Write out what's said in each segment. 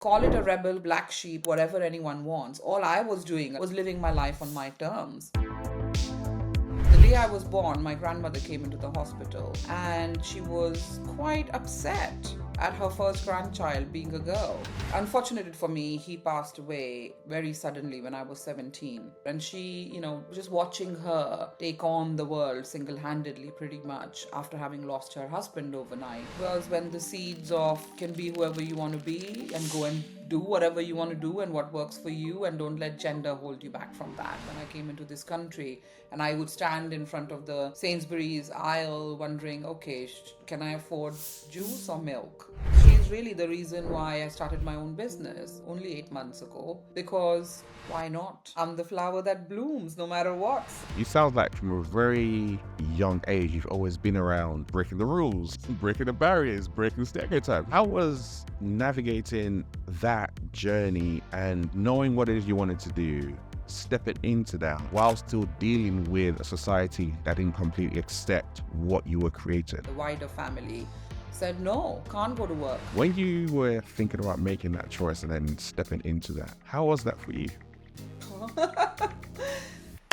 Call it a rebel, black sheep, whatever anyone wants. All I was doing was living my life on my terms. The day I was born, my grandmother came into the hospital and she was quite upset at her first grandchild being a girl. Unfortunately for me, he passed away very suddenly when I was 17. And she, just watching her take on the world single handedly pretty much after having lost her husband overnight was when the seeds of can be whoever you want to be and go and do whatever you want to do and what works for you, and don't let gender hold you back from that. When I came into this country and I would stand in front of the Sainsbury's aisle wondering, okay, can I afford juice or milk? She's really the reason why I started my own business only 8 months ago, because why not? I'm the flower that blooms no matter what. You sound like from a very young age, you've always been around breaking the rules, breaking the barriers, breaking stereotypes. How was navigating that journey and knowing what it is you wanted to do, stepping into that while still dealing with a society that didn't completely accept what you were creating? The wider family said, no, can't go to work. When you were thinking about making that choice and then stepping into that, how was that for you?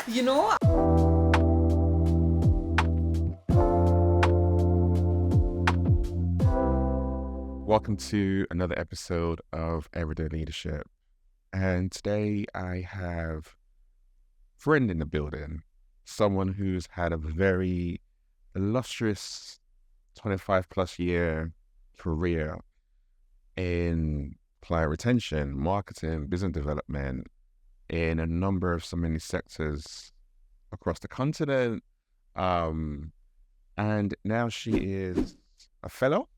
You know, welcome to another episode of Everyday Leadership. And today I have a friend in the building, someone who's had a very illustrious 25 plus year career in client retention, marketing, business development, in a number of so many sectors across the continent. And now she is a fellow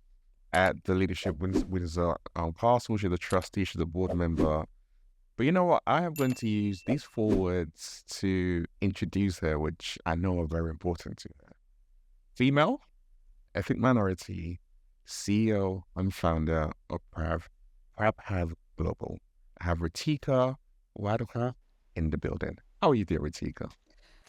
at the Leadership Windsor Castle. She's a trustee, she's a board member. But you know what? I am going to use these 4 words to introduce her, which I know are very important to her. Female, ethnic minority, CEO and founder of patriarchal Global. I have Ritika Wadhwa in the building. How are you doing, Ritika?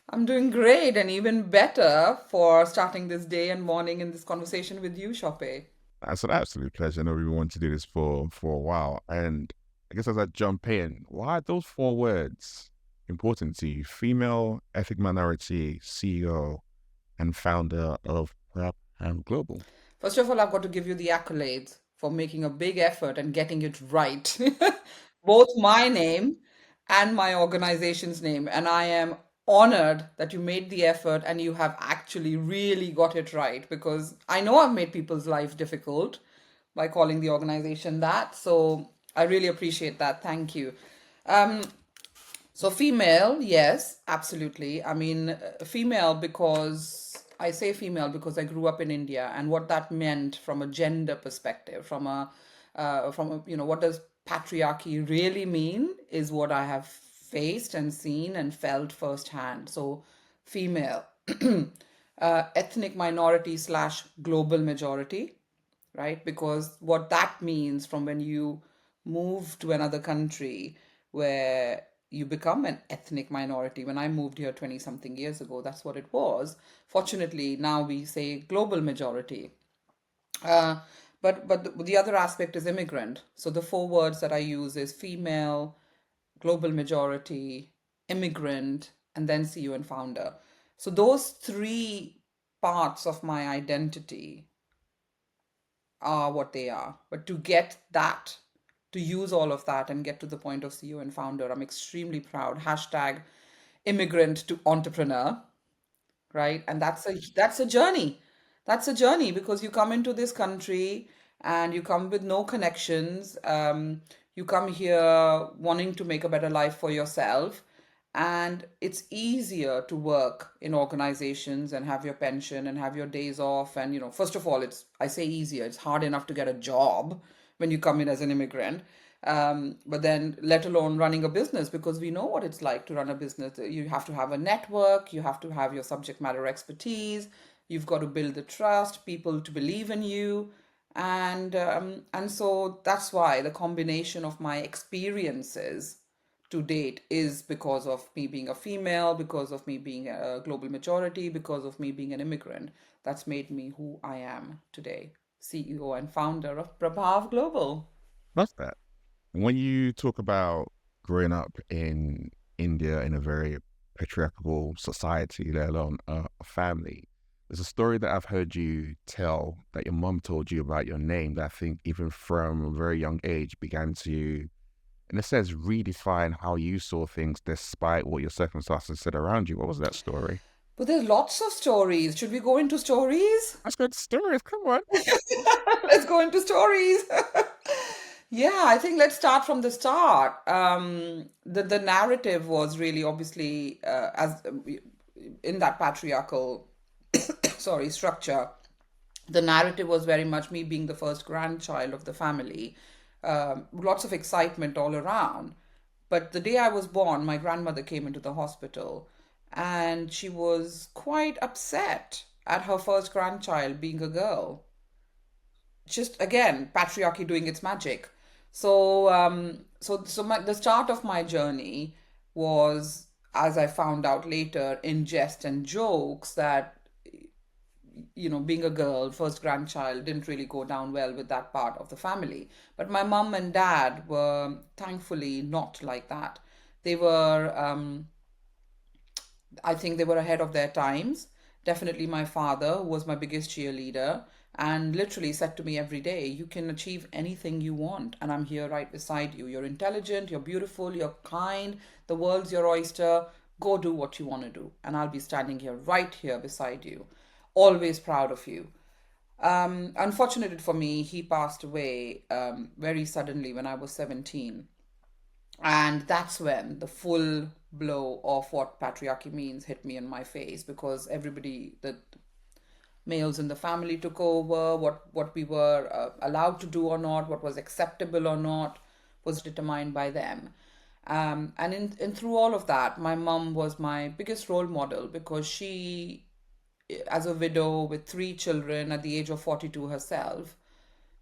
I'm doing great and even better for starting this day and morning in this conversation with you, Shoppe. That's an absolute pleasure. I know we wanted to do this for a while. And I guess as I jump in, why are those 4 words important to you? Female, ethnic minority, CEO, and founder of patriarchal Global. First of all, I've got to give you the accolades for making a big effort and getting it right. Both my name and my organization's name. And I am honored that you made the effort and you have actually really got it right, because I know I've made people's life difficult by calling the organization that. So I really appreciate that. Thank you. So female, yes, absolutely. I mean, female because I say female because I grew up in India, and what that meant from a gender perspective, what does patriarchy really mean is what I have faced and seen and felt firsthand. So female, ethnic minority slash global majority, right? Because what that means from when you move to another country where you become an ethnic minority. When I moved here 20 something years ago, that's what it was. Fortunately, now we say global majority. But the other aspect is immigrant. So the 4 words that I use is female, global majority, immigrant, and then CEO and founder. So those 3 parts of my identity are what they are. But to get that, to use all of that and get to the point of CEO and founder, I'm extremely proud. Hashtag immigrant to entrepreneur, right? And that's a journey. That's a journey because you come into this country and you come with no connections. You come here wanting to make a better life for yourself. And it's easier to work in organizations and have your pension and have your days off. And, first of all, I say easier, it's hard enough to get a job when you come in as an immigrant. But then let alone running a business, because we know what it's like to run a business. You have to have a network, you have to have your subject matter expertise, you've got to build the trust, people to believe in you. And so that's why the combination of my experiences to date is because of me being a female, because of me being a global majority, because of me being an immigrant. That's made me who I am today, CEO and founder of Prabhav Global. Love that. When you talk about growing up in India in a very patriarchal society, let alone a family, there's a story that I've heard you tell that your mum told you about your name that I think even from a very young age began to, in a sense, redefine how you saw things despite what your circumstances said around you. What was that story? But there's lots of stories. Should we go into stories? That's good stories. Come on. Let's go into stories. Yeah, I think let's start from the start. The narrative was really obviously as in that patriarchal sorry structure. The narrative was very much me being the first grandchild of the family. Lots of excitement all around. But the day I was born, my grandmother came into the hospital and she was quite upset at her first grandchild being a girl. Just again, patriarchy doing its magic. The start of my journey was, as I found out later, in jest and jokes that being a girl, first grandchild, didn't really go down well with that part of the family. But my mum and dad were thankfully not like that. They were, I think they were ahead of their times. Definitely my father was my biggest cheerleader and literally said to me every day, you can achieve anything you want, and I'm here right beside you. You're intelligent, you're beautiful, you're kind, the world's your oyster. Go do what you want to do, and I'll be standing here, right here beside you. Always proud of you. Unfortunately for me, he passed away very suddenly when I was 17. And that's when the full blow of what patriarchy means hit me in my face, because everybody, the males in the family took over. What we were allowed to do or not, what was acceptable or not, was determined by them. And in through all of that, my mum was my biggest role model, because she, as a widow with three children at the age of 42 herself,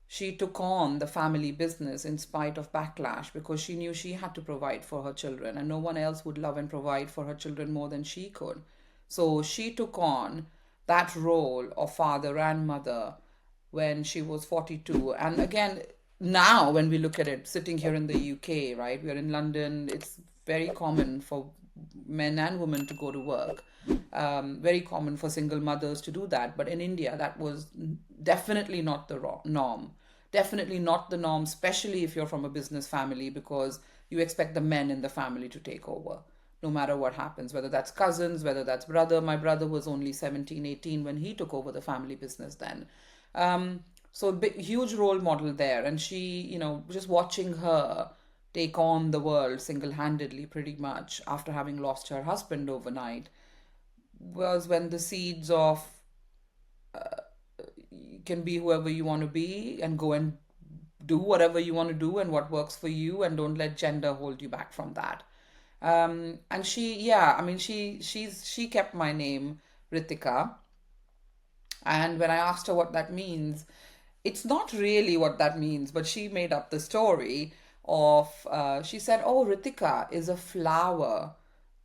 she took on the family business in spite of backlash, because she knew she had to provide for her children and no one else would love and provide for her children more than she could. So she took on that role of father and mother when she was 42. And again, now when we look at it, sitting here in the UK, right? We are in London. It's very common for men and women to go to work. Very common for single mothers to do that. But in India, that was definitely not the norm. Definitely not the norm, especially if you're from a business family, because you expect the men in the family to take over no matter what happens, whether that's cousins, whether that's brother. My brother was only 17, 18 when he took over the family business then. So big, huge role model there. And she, just watching her take on the world single-handedly pretty much after having lost her husband overnight was when the seeds of you can be whoever you want to be and go and do whatever you want to do and what works for you, and don't let gender hold you back from that. And she, yeah, I mean, she kept my name Ritika. And when I asked her what that means, it's not really what that means, but she made up the story of, she said, oh, Ritika is a flower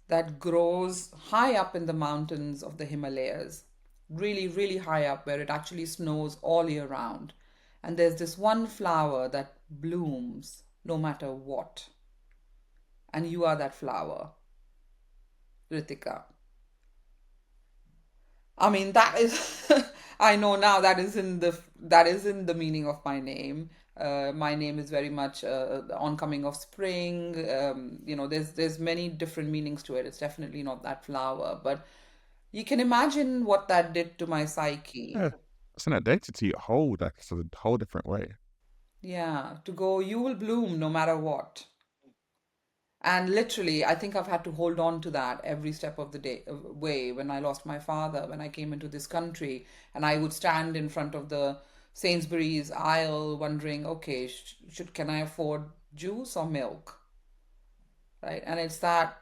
that grows high up in the mountains of the Himalayas, really, really high up, where it actually snows all year round. And there's this one flower that blooms no matter what. And you are that flower, Ritika. I mean, that is, I know now that is in the meaning of my name. My name is very much the oncoming of spring. There's many different meanings to it. It's definitely not that flower, but you can imagine what that did to my psyche. Yeah, it's an identity you hold. Like it's a whole different way. Yeah, to go, you will bloom no matter what. And literally, I think I've had to hold on to that every step of the way. When I lost my father, when I came into this country, and I would stand in front of the Sainsbury's aisle wondering, okay, can I afford juice or milk? Right? And it's that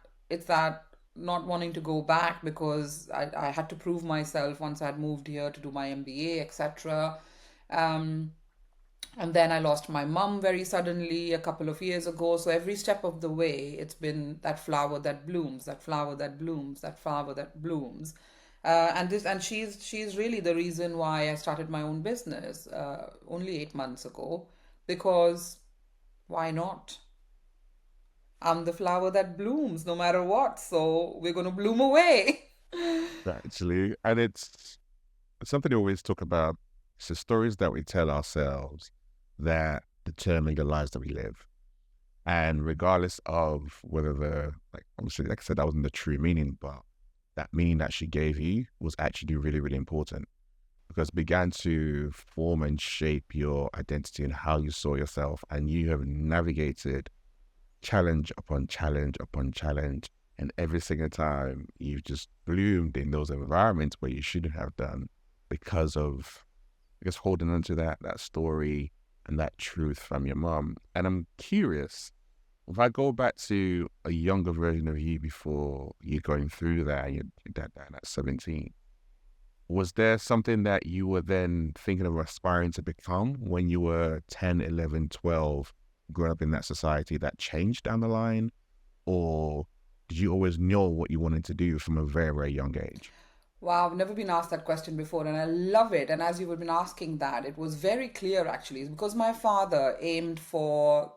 not wanting to go back, because I had to prove myself once I'd moved here to do my MBA, etc. Um, and then I lost my mum very suddenly a couple of years ago. So every step of the way, it's been that flower that blooms, that flower that blooms, that flower that blooms. And she's really the reason why I started my own business only 8 months ago, because Why not? I'm the flower that blooms no matter what, so we're going to bloom away. Actually, and it's something we always talk about. It's the stories that we tell ourselves that determine the lives that we live. And regardless of whether like, obviously, like I said, that wasn't the true meaning, but that meaning that she gave you was actually really, really important because it began to form and shape your identity and how you saw yourself. And you have navigated challenge upon challenge upon challenge. And every single time you've just bloomed in those environments where you shouldn't have done because of, I guess, holding on to that story and that truth from your mom. And I'm curious, if I go back to a younger version of you before you going through that, and your dad died at 17, was there something that you were then thinking of aspiring to become when you were 10, 11, 12, growing up in that society that changed down the line? Or did you always know what you wanted to do from a very, very young age? Wow, I've never been asked that question before, and I love it. And as you have been asking that, it was very clear actually. It's because my father aimed for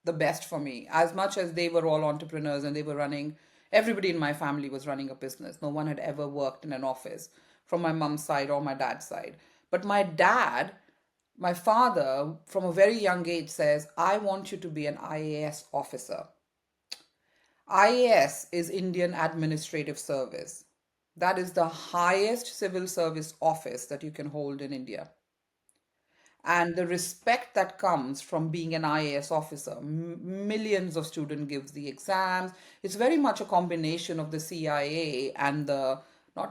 the best for me. As much as they were all entrepreneurs and they were running, everybody in my family was running a business. No one had ever worked in an office from my mom's side or my dad's side. But my dad, my father, from a very young age says, I want you to be an IAS officer. IAS is Indian Administrative Service. That is the highest civil service office that you can hold in India. And the respect that comes from being an IAS officer, millions of students give the exams. It's very much a combination of the CIA and the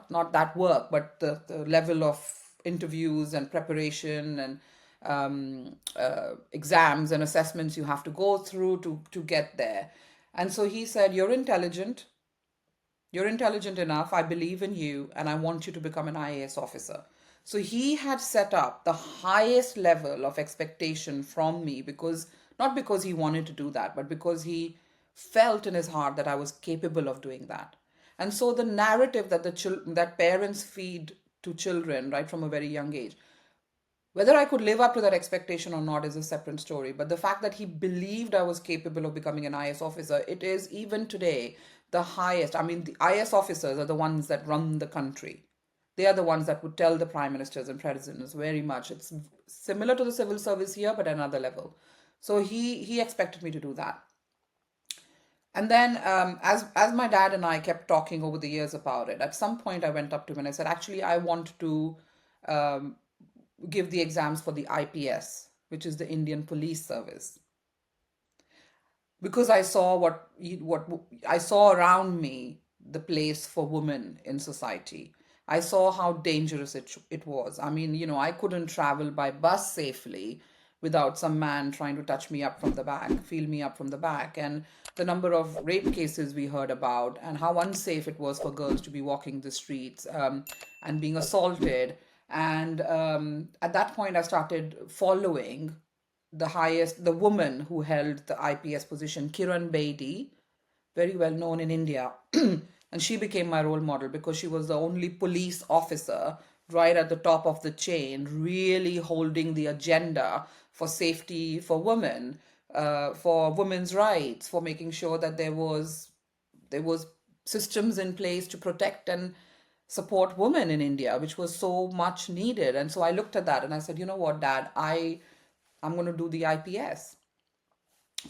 not that work, but the level of interviews and preparation and exams and assessments you have to go through to get there. And so he said, you're intelligent enough. I believe in you and I want you to become an IAS officer. So he had set up the highest level of expectation from me because not because he wanted to do that, but because he felt in his heart that I was capable of doing that. And so the narrative that that parents feed to children right from a very young age, whether I could live up to that expectation or not is a separate story. But the fact that he believed I was capable of becoming an IS officer, it is even today the highest. I mean, the IS officers are the ones that run the country. They are the ones that would tell the prime ministers and presidents very much. It's similar to the civil service here, but another level. So he expected me to do that. And then, as my dad and I kept talking over the years about it, at some point I went up to him and I said, actually, I want to um, give the exams for the IPS, which is the Indian Police Service, because I saw what I saw around me, the place for women in society. I saw how dangerous it was. I mean, I couldn't travel by bus safely without some man trying to touch me up from the back, feel me up from the back, and the number of rape cases we heard about, and how unsafe it was for girls to be walking the streets and being assaulted. And at that point, I started following the woman who held the IPS position, Kiran Bedi, very well known in India. And she became my role model because she was the only police officer right at the top of the chain, really holding the agenda for safety for women, for women's rights, for making sure that there was systems in place to protect and support women in India, which was so much needed. And so I looked at that and I said, you know what, Dad, I'm going to do the IPS.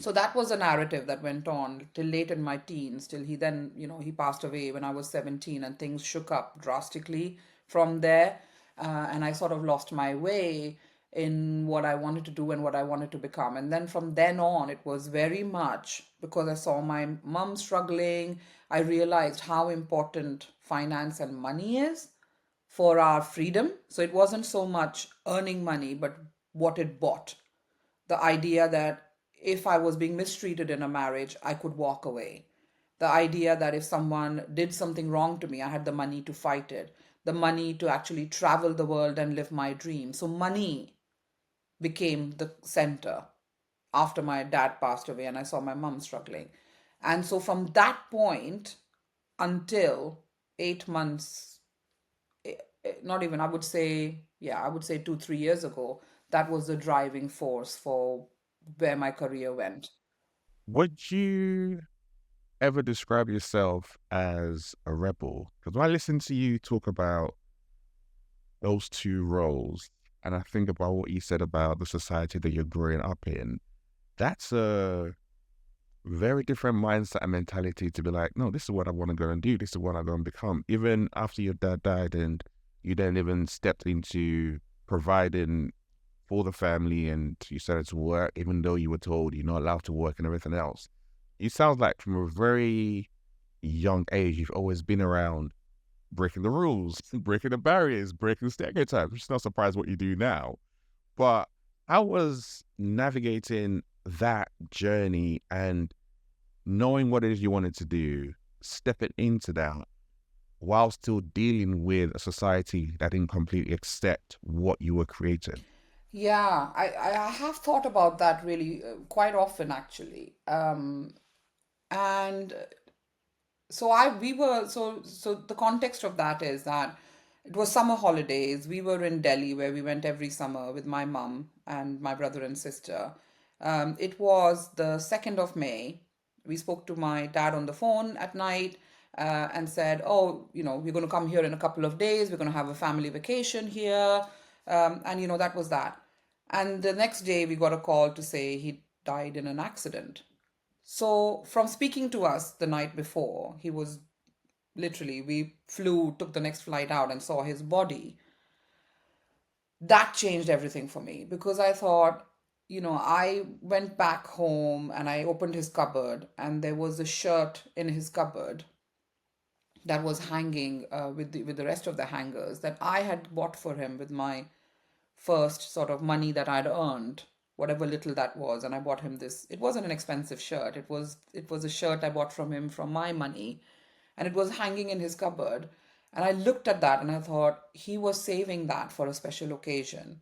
So that was a narrative that went on till late in my teens, till he then, he passed away when I was 17, and things shook up drastically from there. And I sort of lost my way in what I wanted to do and what I wanted to become. And then from then on, it was very much because I saw my mom struggling. I realized how important finance and money is for our freedom. So it wasn't so much earning money, but what it bought. The idea that if I was being mistreated in a marriage, I could walk away. The idea that if someone did something wrong to me, I had the money to fight it, the money to actually travel the world and live my dream. So money became the center after my dad passed away and I saw my mom struggling. And so from that point until 8 months, not even, I would say, yeah, I would say 2, 3 years ago, that was the driving force for where my career went. Would you ever describe yourself as a rebel? Because when I listen to you talk about those two roles, and I think about what you said about the society that you're growing up in, that's a very different mindset and mentality to be like, no, this is what I want to go and do. This is what I'm going to become. Even after your dad died and you then even stepped into providing for the family and you started to work, even though you were told you're not allowed to work and everything else. It sounds like from a very young age, you've always been around breaking the rules, breaking the barriers, breaking stereotypes, which is not surprised what you do now. But how was navigating that journey and knowing what it is you wanted to do, stepping into that while still dealing with a society that didn't completely accept what you were creating? Yeah, I have thought about that really quite often actually. And so I we were so the context of that is that it was summer holidays. We were in Delhi where we went every summer with my mum and my brother and sister. It was the 2nd of May. We spoke to my dad on the phone at night and said, "Oh, we're going to come here in a couple of days. We're going to have a family vacation here." And that was that. And the next day we got a call to say he died in an accident. So, from speaking to us the night before, he was literally, we flew, took the next flight out and saw his body. That changed everything for me because I thought, I went back home and I opened his cupboard and there was a shirt in his cupboard that was hanging with the rest of the hangers that I had bought for him with my first sort of money that I'd earned, whatever little that was, and I bought him this. It wasn't an expensive shirt. It was a shirt I bought from him from my money, and it was hanging in his cupboard. And I looked at that and I thought he was saving that for a special occasion,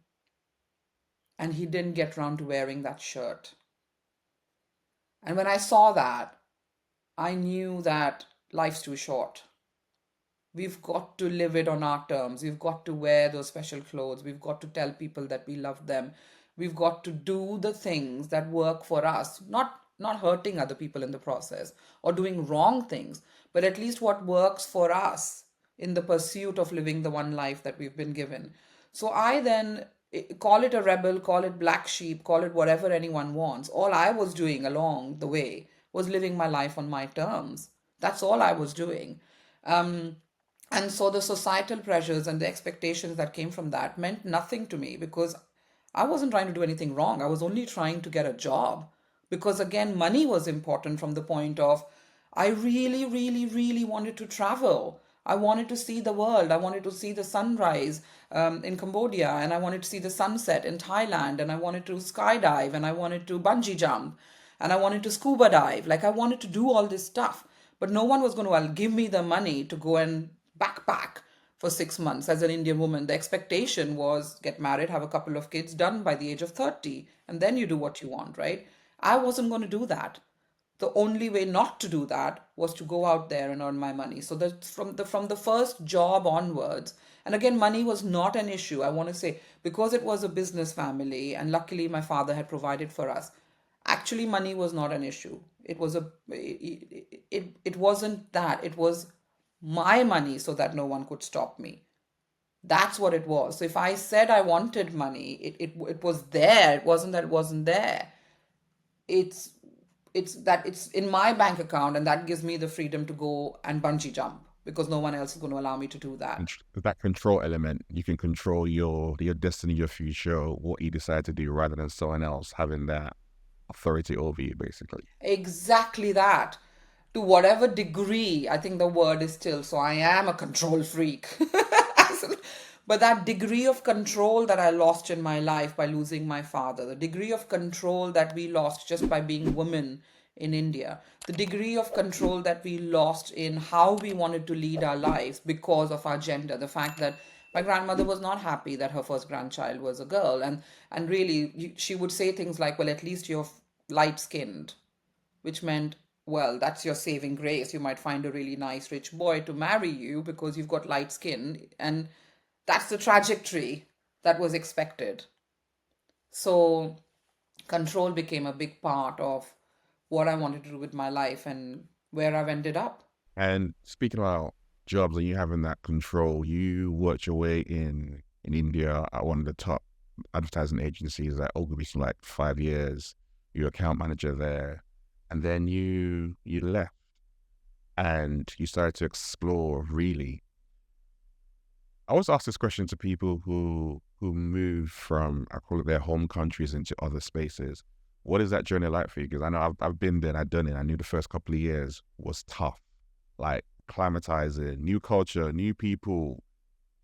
and he didn't get round to wearing that shirt. And when I saw that, I knew that life's too short. We've got to live it on our terms. We've got to wear those special clothes. We've got to tell people that we love them. We've got to do the things that work for us, not hurting other people in the process or doing wrong things, but at least what works for us in the pursuit of living the one life that we've been given. So I then call it a rebel, call it black sheep, call it whatever anyone wants. All I was doing along the way was living my life on my terms. That's all I was doing. Um, and so the societal pressures and the expectations that came from that meant nothing to me because I wasn't trying to do anything wrong. I was only trying to get a job because, again, money was important from the point of I really, really, really wanted to travel. I wanted to see the world. I wanted to see the sunrise in Cambodia, and I wanted to see the sunset in Thailand, and I wanted to skydive, and I wanted to bungee jump, and I wanted to scuba dive. Like, I wanted to do all this stuff, but no one was going to give me the money to go and backpack for 6 months as an Indian woman. The expectation was get married, have a couple of kids, done by the age of 30, and then you do what you want, right? I wasn't going to do that. The only way not to do that was to go out there and earn my money. So that from the first job onwards, and again, money was not an issue. I want to say because it was a business family, and luckily my father had provided for us. Actually, money was not an issue. It wasn't that. It was my money, so that no one could stop me. That's what it was. So if I said I wanted money, it was there. It wasn't that it wasn't there. It's it's that it's in my bank account, and that gives me the freedom to go and bungee jump because no one else is going to allow me to do that. That control element, you can control your destiny, your future, what you decide to do, rather than someone else having that authority over you, basically. Exactly that. To whatever degree, I think the word is still, so I am a control freak. But that degree of control that I lost in my life by losing my father, the degree of control that we lost just by being women in India, the degree of control that we lost in how we wanted to lead our lives because of our gender, the fact that my grandmother was not happy that her first grandchild was a girl, and really she would say things like, well, at least you're light skinned, which meant, well, that's your saving grace. You might find a really nice rich boy to marry you because you've got light skin. And that's the trajectory that was expected. So control became a big part of what I wanted to do with my life and where I've ended up. And speaking about jobs and you having that control, you worked your way in India at one of the top advertising agencies at Ogilvy for like 5 years. You're account manager there, and then you left and you started to explore. Really, I always ask this question to people who move from, I call it, their home countries into other spaces. What is that journey like for you? Because I know I've been there and I've done it. I knew the first couple of years was tough, like climatizing, new culture, new people,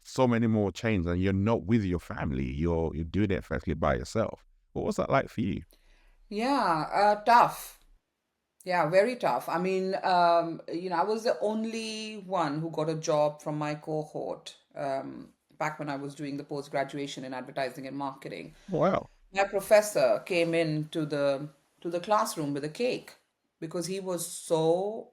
so many more changes, and you're not with your family. You're doing it effectively by yourself. What was that like for you? Yeah, tough. Yeah, very tough. I mean, I was the only one who got a job from my cohort back when I was doing the post graduation in advertising and marketing. Wow. My professor came in to the classroom with a cake because he was so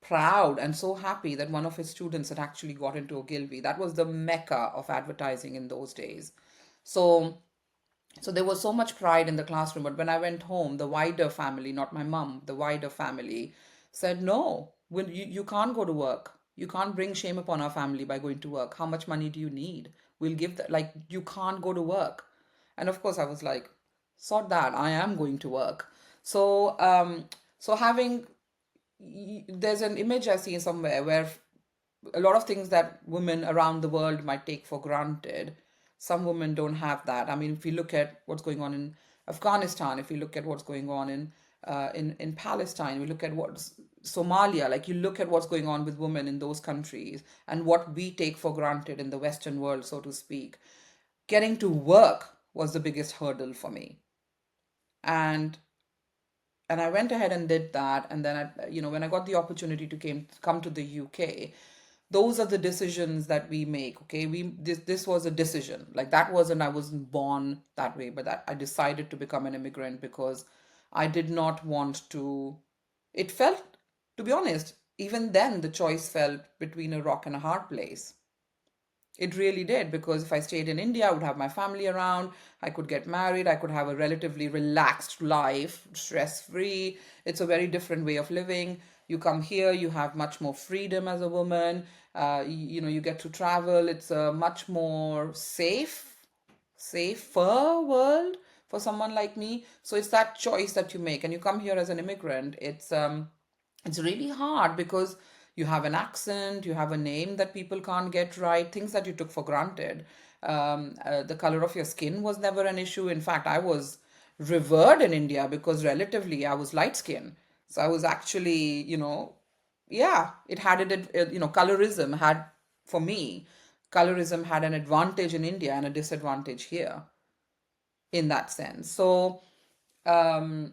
proud and so happy that one of his students had actually got into 𝐥𝐤𝐤𝐵. That was the mecca of advertising in those days. So so there was so much pride in the classroom. But when I went home, the wider family, not my mom, the wider family said, no, you can't go to work. You can't bring shame upon our family by going to work. How much money do you need? We'll give that, like, you can't go to work. And of course, I was like, sort that, I am going to work. So, so having, there's an image I see somewhere where a lot of things that women around the world might take for granted, some women don't have that. I mean, if you look at what's going on in Afghanistan, if you look at what's going on in Palestine, we look at what's Somalia, like you look at what's going on with women in those countries and what we take for granted in the Western world, so to speak. Getting to work was the biggest hurdle for me. And I went ahead and did that. And then when I got the opportunity to come to the UK, those are the decisions that we make. Okay, this was a decision. Like that wasn't, I wasn't born that way, but that I decided to become an immigrant because I did not want to. It felt, to be honest, even then the choice felt between a rock and a hard place. It really did, because if I stayed in India, I would have my family around, I could get married, I could have a relatively relaxed life, stress free. It's a very different way of living. You come here, you have much more freedom as a woman. You get to travel. It's a much more safer world for someone like me. So it's that choice that you make, and you come here as an immigrant. It's really hard because you have an accent, you have a name that people can't get right, things that you took for granted. The color of your skin was never an issue. In fact, I was revered in India because relatively I was light skinned. So I was actually, yeah, it had it, colorism had, for me, colorism had an advantage in India and a disadvantage here in that sense. So, um,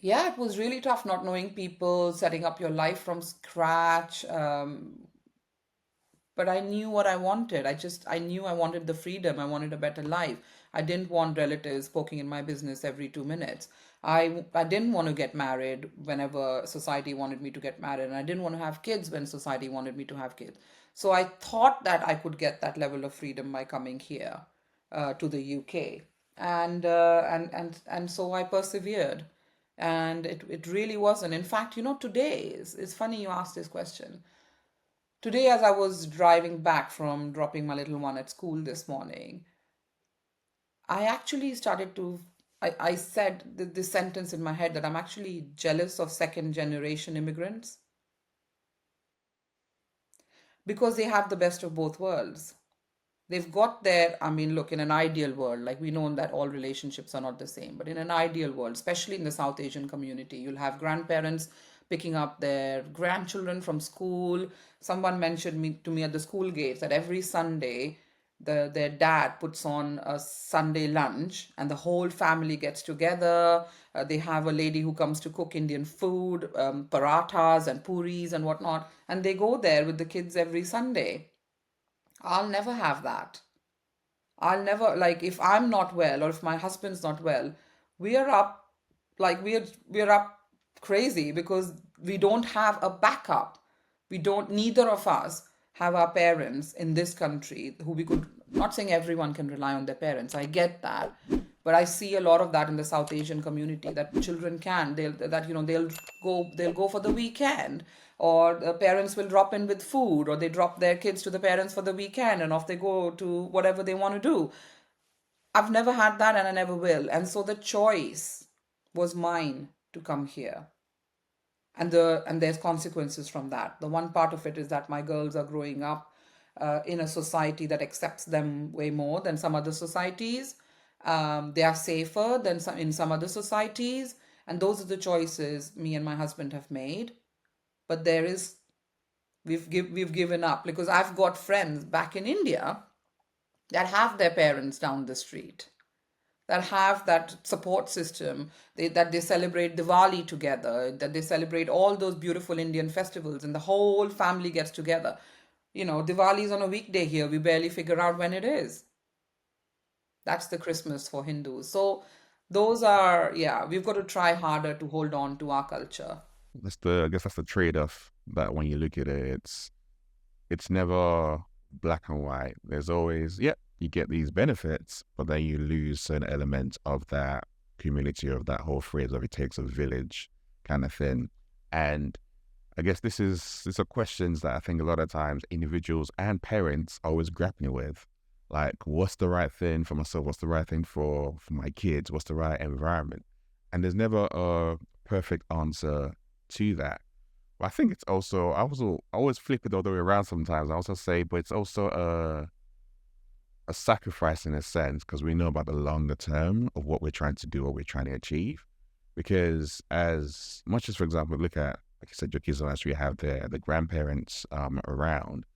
yeah, it was really tough not knowing people, setting up your life from scratch. But I knew what I wanted. I knew I wanted the freedom. I wanted a better life. I didn't want relatives poking in my business every 2 minutes. I didn't want to get married whenever society wanted me to get married. And I didn't want to have kids when society wanted me to have kids. So I thought that I could get that level of freedom by coming here to the UK. And so I persevered. And it really wasn't. In fact, today, it's funny you asked this question. Today, as I was driving back from dropping my little one at school this morning, I actually started to. I said this sentence in my head that I'm actually jealous of second generation immigrants because they have the best of both worlds. They've got their, I mean, look, in an ideal world, like we know that all relationships are not the same, but in an ideal world, especially in the South Asian community, you'll have grandparents picking up their grandchildren from school. Someone mentioned to me at the school gates that every Sunday, their dad puts on a Sunday lunch and the whole family gets together. They have a lady who comes to cook Indian food, parathas and puris and whatnot, and they go there with the kids every Sunday. I'll never have that. I'll never, like, if I'm not well or if my husband's not well, we are up, like we're up crazy because we don't have a backup. We don't, neither of us have our parents in this country who we could, not saying everyone can rely on their parents. I get that. But I see a lot of that in the South Asian community, that children can they'll go for the weekend, or the parents will drop in with food, or they drop their kids to the parents for the weekend, and off they go to whatever they want to do. I've never had that, and I never will. And so the choice was mine to come here. And there's consequences from that. The one part of it is that my girls are growing up in a society that accepts them way more than some other societies. They are safer than in some other societies, and those are the choices me and my husband have made. But we've given up, because I've got friends back in India that have their parents down the street, that have that support system, that they celebrate Diwali together, that they celebrate all those beautiful Indian festivals, and the whole family gets together. Diwali is on a weekday here. We barely figure out when it is. That's the Christmas for Hindus. So those are, yeah, we've got to try harder to hold on to our culture. I guess that's the trade-off. That when you look at it, it's never black and white. There's always, yep, you get these benefits, but then you lose certain elements of that community, of that whole phrase of it takes a village kind of thing. And I guess these are questions that I think a lot of times individuals and parents are always grappling with. Like, what's the right thing for myself? What's the right thing for my kids? What's the right environment? And there's never a perfect answer to that. But I think it's also, I always flip it all the way around sometimes. I also say, but it's also a sacrifice in a sense, because we know about the longer term of what we're trying to do, what we're trying to achieve. Because as much as, for example, look at, like you said, your kids don't actually have the grandparents around.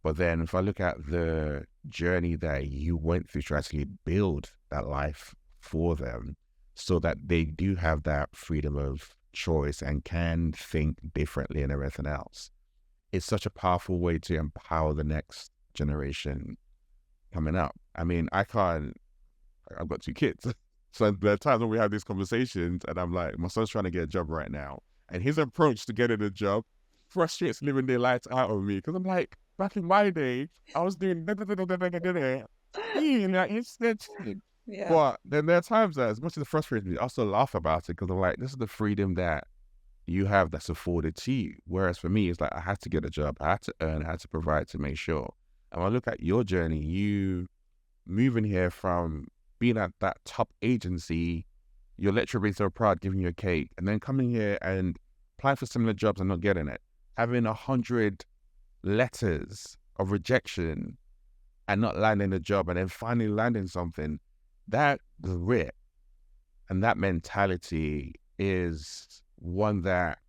But then if I look at the journey that you went through to actually build that life for them, so that they do have that freedom of choice and can think differently and everything else, it's such a powerful way to empower the next generation coming up. I mean, I've got two kids. So there are times when we have these conversations and I'm like, my son's trying to get a job right now. And his approach to getting a job frustrates living their lights out of me. Because I'm like, back in my day, I was doing Yeah. but then there are times that, as much as it frustrates me, I also laugh about it, because I'm like, this is the freedom that you have that's afforded to you. Whereas for me, it's like I had to get a job, I had to earn, I had to provide to make sure. And when I look at your journey, you moving here from being at that top agency, your lecturer being so proud, giving you a cake, and then coming here and applying for similar jobs and not getting it, having 100 letters of rejection and not landing a job, and then finally landing something. That grit and that mentality is one that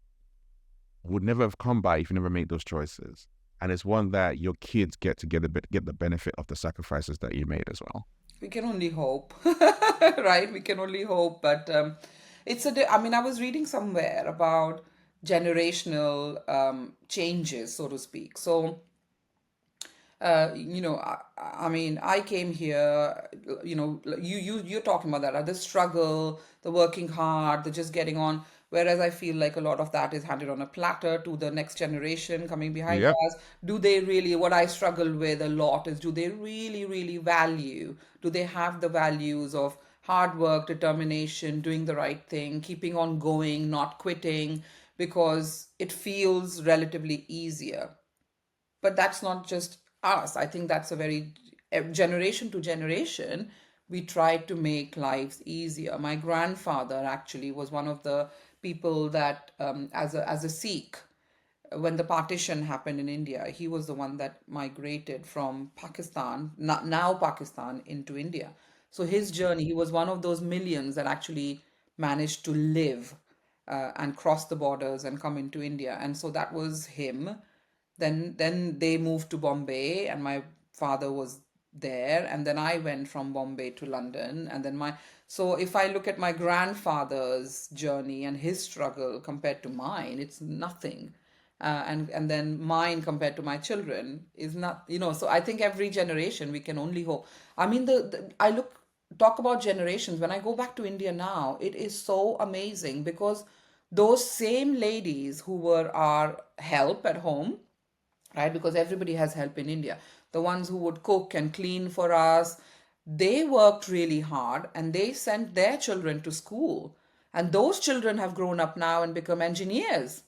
would never have come by if you never made those choices. And it's one that your kids get to get the benefit of the sacrifices that you made as well. We can only hope, right? We can only hope. But I mean, I was reading somewhere about generational changes, so to speak. So I mean, I came here, you're talking about that, the struggle, the working hard, the just getting on. Whereas I feel like a lot of that is handed on a platter to the next generation coming behind Yep. us. Do they really, what I struggle with a lot is, do they really, really value, do they have the values of hard work, determination, doing the right thing, keeping on going, not quitting, because it feels relatively easier. But that's not just us. I think that's a very generation to generation, we try to make lives easier. My grandfather actually was one of the people that, as a Sikh, when the partition happened in India, he was the one that migrated from Pakistan, now Pakistan, into India. So his journey, he was one of those millions that actually managed to live and cross the borders and come into India. And so that was him. Then they moved to Bombay, and my father was there, and then I went from Bombay to London, and then my so if I look at my grandfather's journey and his struggle compared to mine, it's nothing. And then mine compared to my children is not, so I think every generation we can only hope. I mean, I talk about generations. When I go back to India now, it is so amazing, because those same ladies who were our help at home, right? Because everybody has help in India. The ones who would cook and clean for us, They worked really hard and they sent their children to school. And those children have grown up now and become engineers.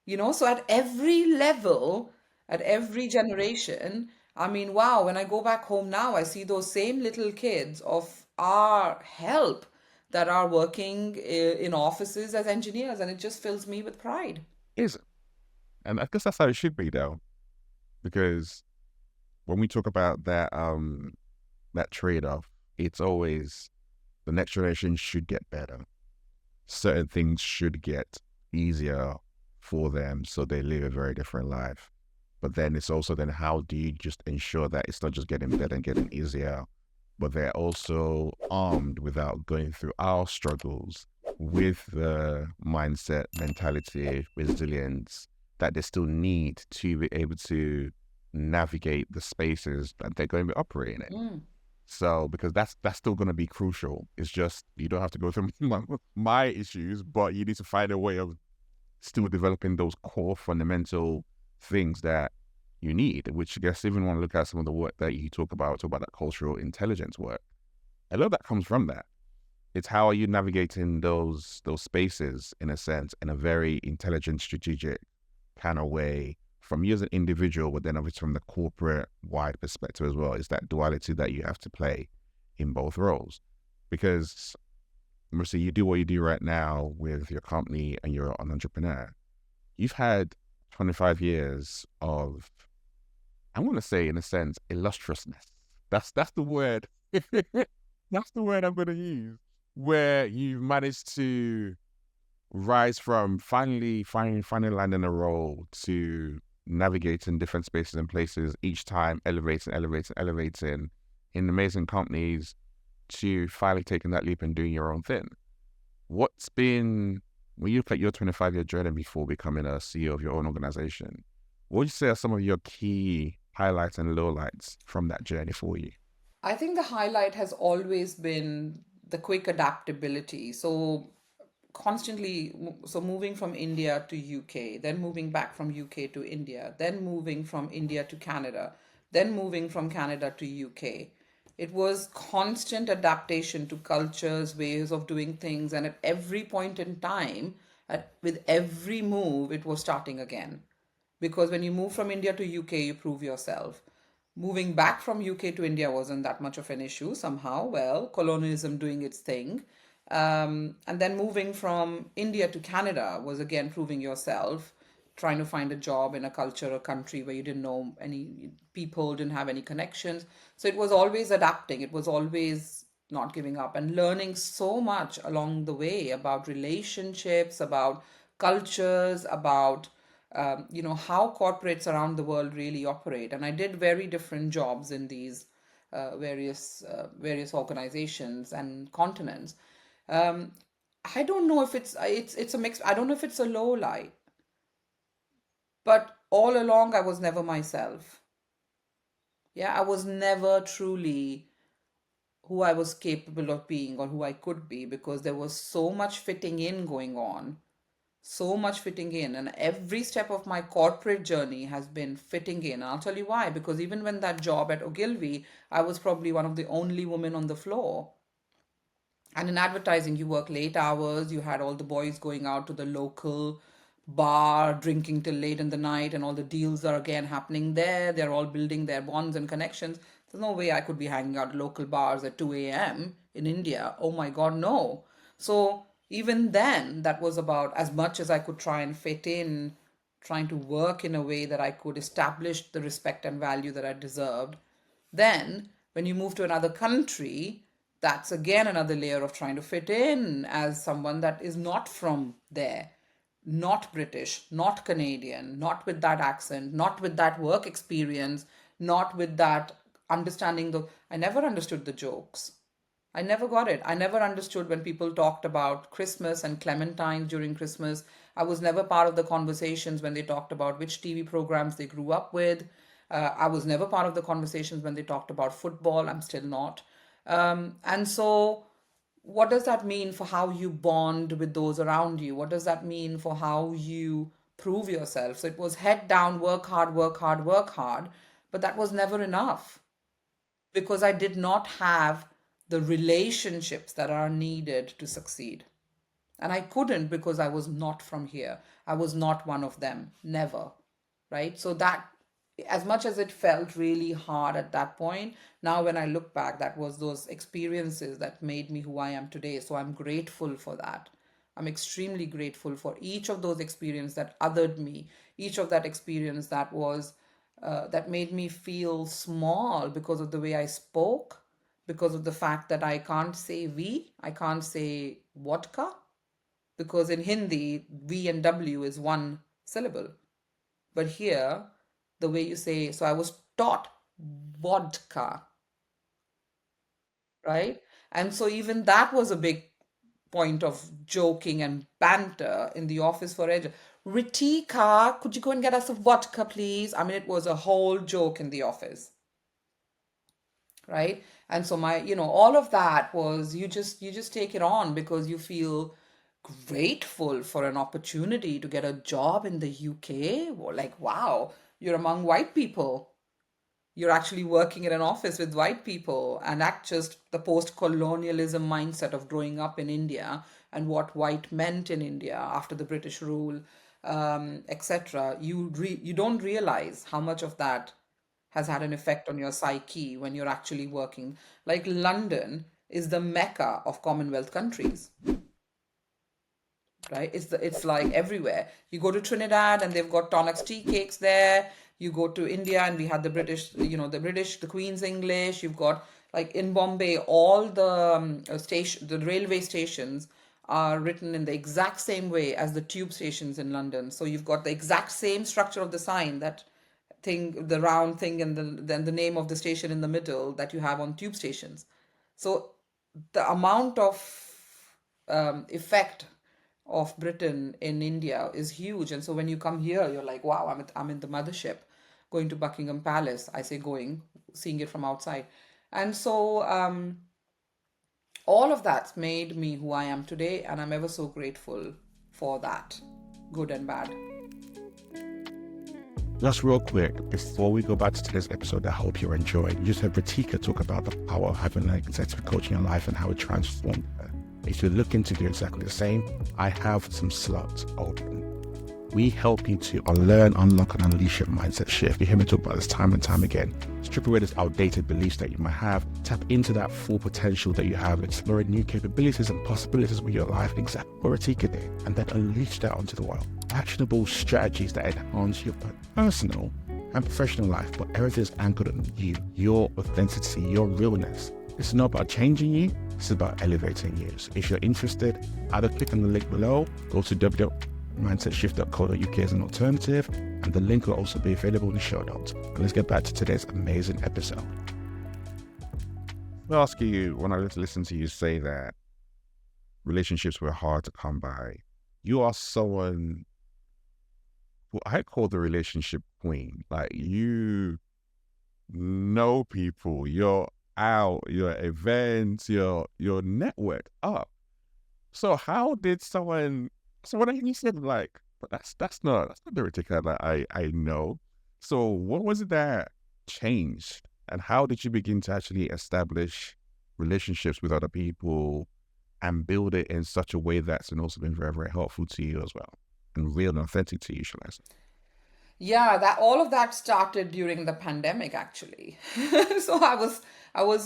So at every level, at every generation, I mean, wow, when I go back home now, I see those same little kids of our help that are working in offices as engineers, and it just fills me with pride. Is it? And I guess that's how it should be, though, because when we talk about that trade-off, it's always the next generation should get better. Certain things should get easier for them so they live a very different life. But then it's also then how do you just ensure that it's not just getting better and getting easier, but they're also armed without going through our struggles with the mindset, mentality, resilience that they still need to be able to navigate the spaces that they're going to be operating in. Mm. So because that's still going to be crucial. It's just you don't have to go through my issues, but you need to find a way of still developing those core fundamental things that you need. Which I guess even when I look at some of the work that you talk about that cultural intelligence work, a lot of that comes from that. It's how are you navigating those spaces in a sense in a very intelligent, strategic kind of way from you as an individual, but then obviously from the corporate wide perspective as well. It's that duality that you have to play in both roles. Because obviously you do what you do right now with your company and you're an entrepreneur. You've had 25 years of, I want to say in a sense, illustriousness. That's the word. That's the word I'm going to use. Where you've managed to rise from finally landing a role to navigating different spaces and places each time, elevating in amazing companies to finally taking that leap and doing your own thing. What's been, when you look at your 25-year journey before becoming a CEO of your own organization, what would you say are some of your key highlights and lowlights from that journey for you? I think the highlight has always been the quick adaptability. So moving from India to UK, then moving back from UK to India, then moving from India to Canada, then moving from Canada to UK. It was constant adaptation to cultures, ways of doing things, and at every point in time, with every move, it was starting again. Because when you move from India to UK, you prove yourself. Moving back from UK to India wasn't that much of an issue somehow. Well, colonialism doing its thing. And then moving from India to Canada was again proving yourself, trying to find a job in a culture, a country where you didn't know any people, didn't have any connections. So it was always adapting, it was always not giving up and learning so much along the way about relationships, about cultures, about how corporates around the world really operate. And I did very different jobs in these various organizations and continents. Um, I don't know if it's a mix. I don't know if it's a low light, but all along I was never myself. Yeah, I was never truly who I was capable of being or who I could be because there was so much fitting in going on, so much fitting in, and every step of my corporate journey has been fitting in. And I'll tell you why, because even when that job at 𝐥𝐤𝐤, I was probably one of the only women on the floor. And in advertising, you work late hours. You had all the boys going out to the local bar, drinking till late in the night, and all the deals are again happening there. They're all building their bonds and connections. There's no way I could be hanging out at local bars at 2 a.m. in India. Oh my God, no. So even then, that was about as much as I could try and fit in, trying to work in a way that I could establish the respect and value that I deserved. Then, when you move to another country, that's again another layer of trying to fit in as someone that is not from there, not British, not Canadian, not with that accent, not with that work experience, not with that understanding the. I never understood the jokes. I never got it. I never understood when people talked about Christmas and Clementines during Christmas. I was never part of the conversations when they talked about which TV programs they grew up with. I was never part of the conversations when they talked about football. I'm still not. And so, what does that mean for how you bond with those around you? What does that mean for how you prove yourself? So, it was head down, work hard, work hard, work hard, but that was never enough. because I did not have the relationships that are needed to succeed. And I couldn't because I was not from here. I was not one of them, never. Right? So that, as much as it felt really hard at that point, now when I look back, that was those experiences that made me who I am today. So I'm grateful for that. I'm extremely grateful for each of those experiences that othered me, each of that experience that was that made me feel small because of the way I spoke, because of the fact that I can't say we, I can't say vodka, because in Hindi, V and W is one syllable. But here, the way you say, so I was taught vodka, right? And so even that was a big point of joking and banter in the office for Edge. Ritika, could you go and get us a vodka, please? I mean, it was a whole joke in the office, right? And so my, all of that was, you just take it on because you feel grateful for an opportunity to get a job in the UK. Well, like, wow, you're among white people. You're actually working in an office with white people, and that's just the post-colonialism mindset of growing up in India and what white meant in India after the British rule, etc. You don't realize how much of that has had an effect on your psyche when you're actually working. Like London is the mecca of Commonwealth countries, right? It's like everywhere. You go to Trinidad and they've got Tonics tea cakes there. You go to India and we had the British, the Queen's English. You've got, like, in Bombay, all the the railway stations are written in the exact same way as the tube stations in London. So you've got the exact same structure of the sign, that thing, the round thing, and then the name of the station in the middle that you have on tube stations. So the amount of effect of Britain in India is huge. And so when you come here, you're like, wow, I'm in the mothership, going to Buckingham Palace. I say going, seeing it from outside. And so all of that's made me who I am today. And I'm ever so grateful for that, good and bad. Just real quick, before we go back to today's episode, I hope you're enjoying. You just heard Ritika talk about the power of having an executive coach in your life and how it transformed her. If you're looking to do exactly the same, I have some slots open. We help you to unlearn, unlock, and unleash your mindset shift. You hear me talk about this time and time again. Strip away those outdated beliefs that you might have. Tap into that full potential that you have. Explore new capabilities and possibilities with your life, exactly what Ritika did, and then unleash that onto the world. Actionable strategies that enhance your personal and professional life, but everything is anchored on you, your authenticity, your realness. It's not about changing you, it's about elevating you. So if you're interested, either click on the link below, go to www.MindsetShift.co.uk as an alternative, and the link will also be available in the show notes. And let's get back to today's amazing episode. I'll ask you, when I listen to you say that relationships were hard to come by, you are someone who I call the relationship queen. Like, you know people, you're out, your events, your network up. So how did someone? So when you said, like, but that's not the Ritika that I know. So what was it that changed, and how did you begin to actually establish relationships with other people and build it in such a way that's also been very, very helpful to you as well, and real and authentic to you, shall I say? Yeah, that all of that started during the pandemic, actually. So I was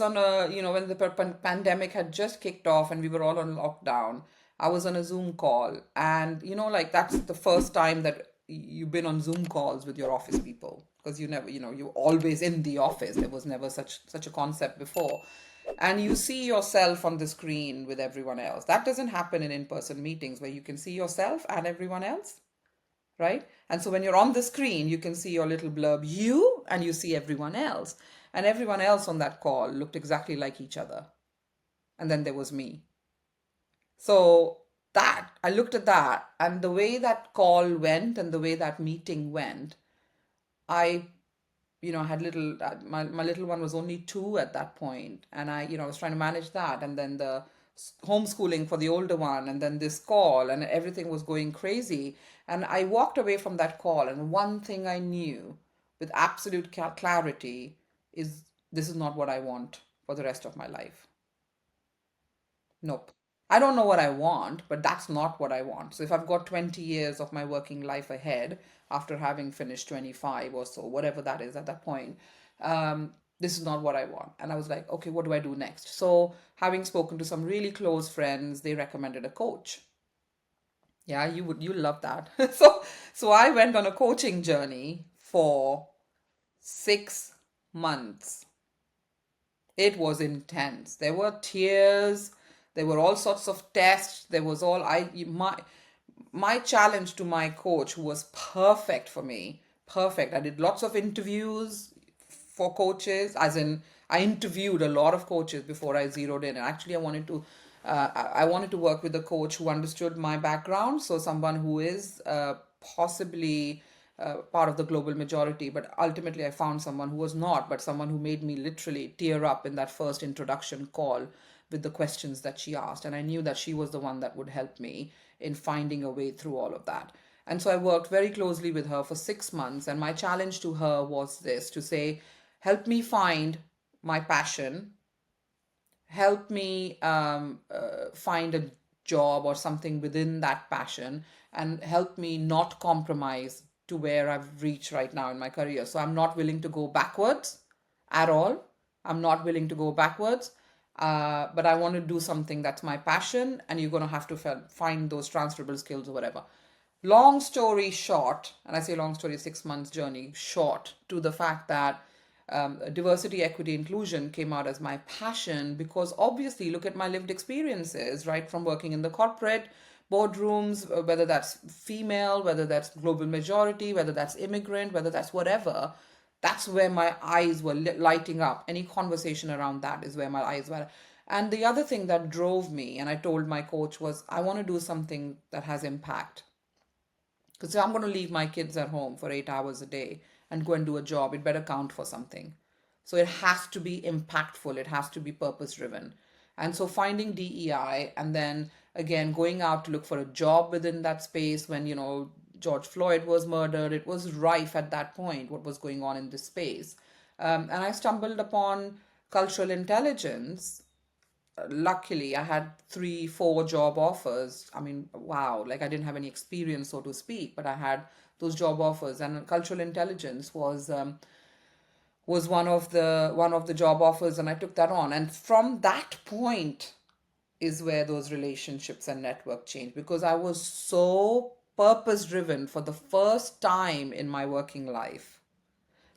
on a, when the pandemic had just kicked off and we were all on lockdown, I was on a Zoom call, and like, that's the first time that you've been on Zoom calls with your office people, because you never, you're always in the office. There was never such a concept before. And you see yourself on the screen with everyone else. That doesn't happen in in-person meetings where you can see yourself and everyone else, right? And so when you're on the screen, you can see your little blurb, you, and you see everyone else. And everyone else on that call looked exactly like each other. And then there was me. So that, I looked at that, and the way that call went and the way that meeting went, I, had little, my little one was only 2 at that point, and I was trying to manage that, and then the homeschooling for the older one, and then this call, and everything was going crazy. And I walked away from that call, and one thing I knew with absolute clarity is this is not what I want for the rest of my life. Nope. I don't know what I want, but that's not what I want. So if I've got 20 years of my working life ahead after having finished 25 or so, whatever that is at that point, this is not what I want. And I was like, okay, what do I do next? So having spoken to some really close friends, they recommended a coach. Yeah, you love that. So I went on a coaching journey for 6 months. It was intense. There were tears. There were all sorts of tests. There was all I my challenge to my coach, who was perfect for me. Perfect. I did lots of interviews for coaches, as in I interviewed a lot of coaches before I zeroed in. And actually, I wanted to work with a coach who understood my background, so someone who is possibly part of the global majority, but ultimately I found someone who was not, but someone who made me literally tear up in that first introduction call with the questions that she asked. And I knew that she was the one that would help me in finding a way through all of that. And so I worked very closely with her for 6 months. And my challenge to her was this, to say, help me find my passion, help me find a job or something within that passion, and help me not compromise to where I've reached right now in my career. So I'm not willing to go backwards at all. I'm not willing to go backwards. But I want to do something that's my passion, and you're going to have to find those transferable skills or whatever. Long story short, and I say long story, 6 months journey, short to the fact that diversity, equity, inclusion came out as my passion, because obviously, look at my lived experiences, right? From working in the corporate boardrooms, whether that's female, whether that's global majority, whether that's immigrant, whether that's whatever, that's where my eyes were lighting up. Any conversation around that is where my eyes were. And the other thing that drove me, and I told my coach, was I want to do something that has impact. Because if I'm going to leave my kids at home for 8 hours a day and go and do a job, it better count for something. So it has to be impactful, it has to be purpose driven. And so finding DEI, and then again going out to look for a job within that space when, George Floyd was murdered, it was rife at that point what was going on in this space. And I stumbled upon cultural intelligence. Luckily I had 3 4 job offers. I mean, wow, like I didn't have any experience, so to speak, but I had those job offers, and cultural intelligence was one of the job offers, and I took that on. And from that point is where those relationships and network changed, because I was so purpose driven for the first time in my working life.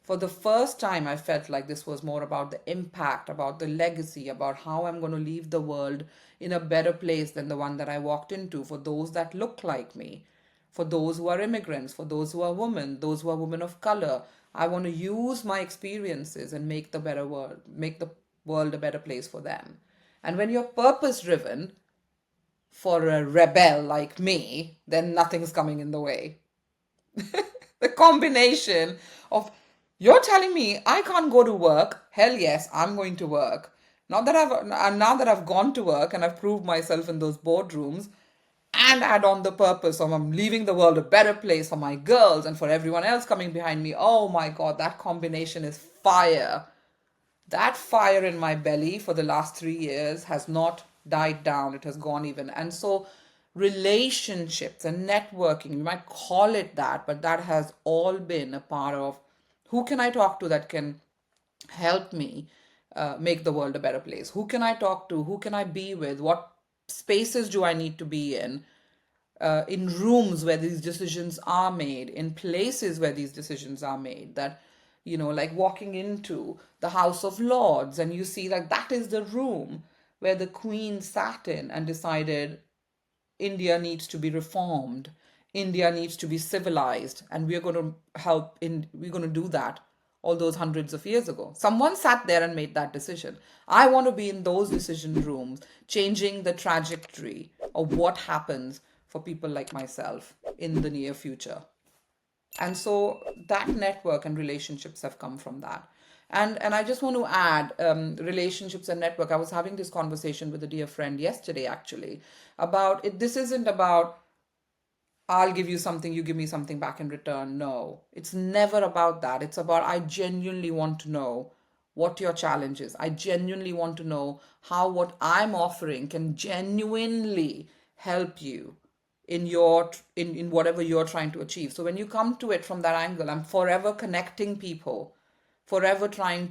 For the first time, I felt like this was more about the impact, about the legacy, about how I'm going to leave the world in a better place than the one that I walked into, for those that look like me, for those who are immigrants, for those who are women, those who are women of color. I want to use my experiences and make the world a better place for them. And when you're purpose driven, for a rebel like me, then nothing's coming in the way. The combination of, you're telling me I can't go to work, hell yes, I'm going to work. Now that I've gone to work and I've proved myself in those boardrooms, and add on the purpose of I'm leaving the world a better place for my girls and for everyone else coming behind me. Oh my God, that combination is fire. That fire in my belly for the last 3 years has not died down. It has gone even. And so, relationships and networking, you might call it that, but that has all been a part of who can I talk to that can help me make the world a better place? Who can I talk to? Who can I be with? What spaces do I need to be in rooms where these decisions are made, in places where these decisions are made, that, like walking into the House of Lords and you see like that is the room where the Queen sat in and decided India needs to be reformed. India needs to be civilized, and we're going to do that all those hundreds of years ago. Someone sat there and made that decision. I want to be in those decision rooms, changing the trajectory of what happens for people like myself in the near future. And so that network and relationships have come from that. And I just want to add, relationships and network. I was having this conversation with a dear friend yesterday, actually, about it. This isn't about I'll give you something, you give me something back in return. No, it's never about that. It's about I genuinely want to know what your challenge is. I genuinely want to know how what I'm offering can genuinely help you in in whatever you're trying to achieve. So when you come to it from that angle, I'm forever connecting people, forever trying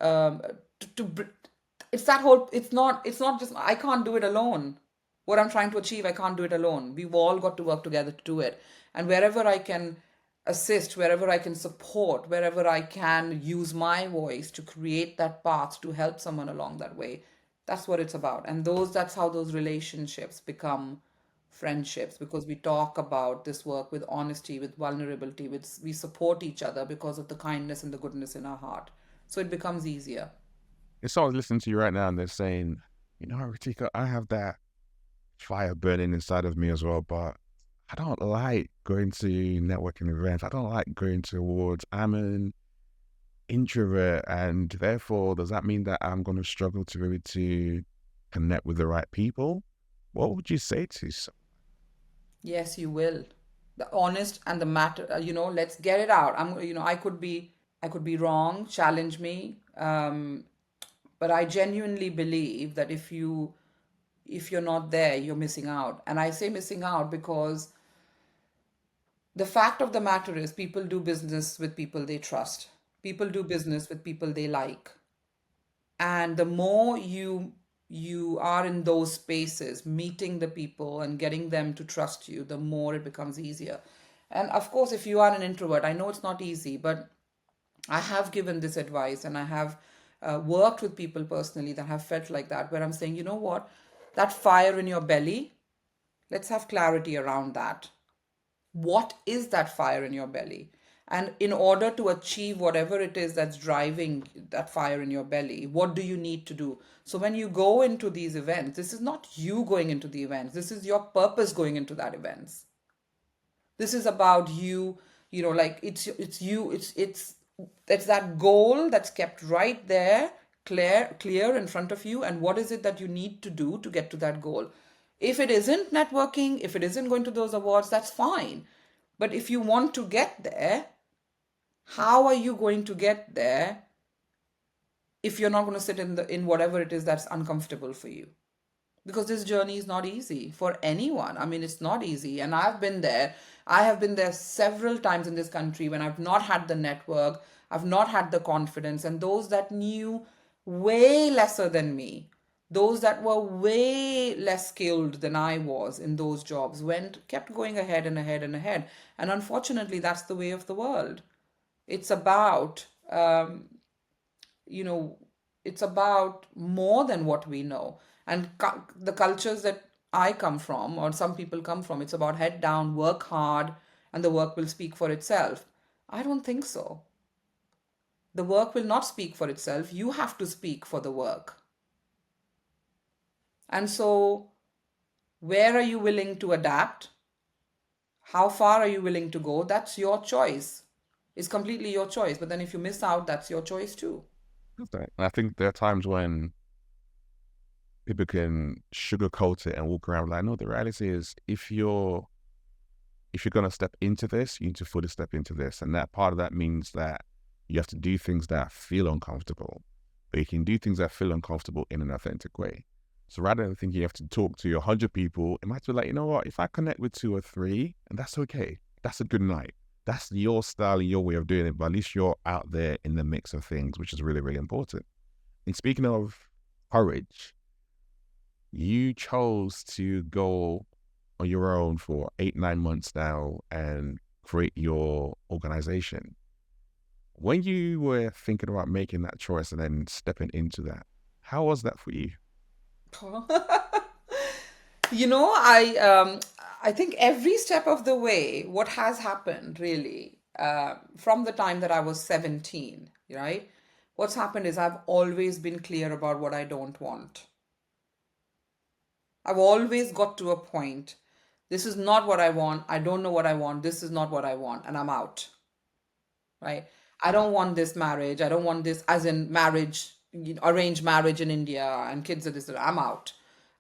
um, to it's that whole, it's not just I can't do it alone. What I'm trying to achieve, I can't do it alone. We've all got to work together to do it. And wherever I can assist, wherever I can support, wherever I can use my voice to create that path to help someone along that way, that's what it's about. And that's how those relationships become friendships, because we talk about this work with honesty, with vulnerability, we support each other because of the kindness and the goodness in our heart. So it becomes easier. If someone's listening to you right now and they're saying, you know, Ritika, I have that fire burning inside of me as well, but I don't like going to networking events. I don't like going to awards. I'm an introvert, and therefore, does that mean that I'm going to struggle to really to connect with the right people? What would you say to some? Yes, you will. The honest and the matter, let's get it out. I could be wrong, challenge me. But I genuinely believe that if you're not there, you're missing out. And I say missing out because the fact of the matter is people do business with people they trust. People do business with people they like. And the more you are in those spaces, meeting the people and getting them to trust you, the more it becomes easier. And of course, if you are an introvert, I know it's not easy, but I have given this advice, and I have worked with people personally that have felt like that, where I'm saying, you know what, that fire in your belly, let's have clarity around that. What is that fire in your belly? And in order to achieve whatever it is that's driving that fire in your belly, what do you need to do? So when you go into these events, this is not you going into the events, this is your purpose going into that events. This is about you, like it's you, it's that goal that's kept right there, clear in front of you. And what is it that you need to do to get to that goal? If it isn't networking, if it isn't going to those awards, that's fine. But if you want to get there, how are you going to get there if you're not going to sit in whatever it is that's uncomfortable for you? Because this journey is not easy for anyone. I mean, it's not easy. And I've been there. I have been there several times in this country when I've not had the network, I've not had the confidence. And those that knew way lesser than me, those that were way less skilled than I was in those jobs, kept going ahead and ahead and ahead. And unfortunately, that's the way of the world. It's about, you know, it's about more than what we know. And the cultures that I come from, or some people come from, it's about head down, work hard, and the work will speak for itself. I don't think so. The work will not speak for itself. You have to speak for the work. And so, where are you willing to adapt? How far are you willing to go? That's your choice. It's completely your choice. But then if you miss out, that's your choice too. And I think there are times when people can sugarcoat it and walk around like, no, the reality is if you're going to step into this, you need to fully step into this. And that part of that means that you have to do things that feel uncomfortable, but you can do things that feel uncomfortable in an authentic way. So rather than thinking you have to talk to 100 people, it might be like, you know what, if I connect with 2 or 3, and that's okay, that's a good night. That's your style and your way of doing it, but at least you're out there in the mix of things, which is really, really important. And speaking of courage, you chose to go on your own for 8, 9 months now and create your organization. When you were thinking about making that choice and then stepping into that, how was that for you? I think every step of the way, what has happened really, from the time that I was 17, right? What's happened is I've always been clear about what I don't want. I've always got to a point. This is not what I want. I don't know what I want. This is not what I want. And I'm out, right? I don't want this marriage. I don't want this, as in marriage, arranged marriage in India and kids are this. I'm out.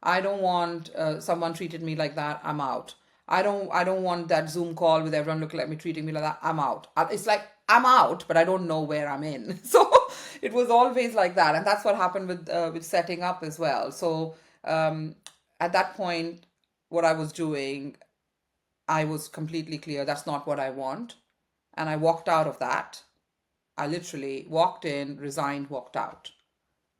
I don't want someone treated me like that. I'm out. I don't want that Zoom call with everyone looking at me treating me like that. I'm out. It's like I'm out, but I don't know where I'm in. So It was always like that, and that's what happened with setting up as well. So um, at that point, what I was doing, I was completely clear that's not what I want, and I walked out of that. I literally walked in, resigned, walked out,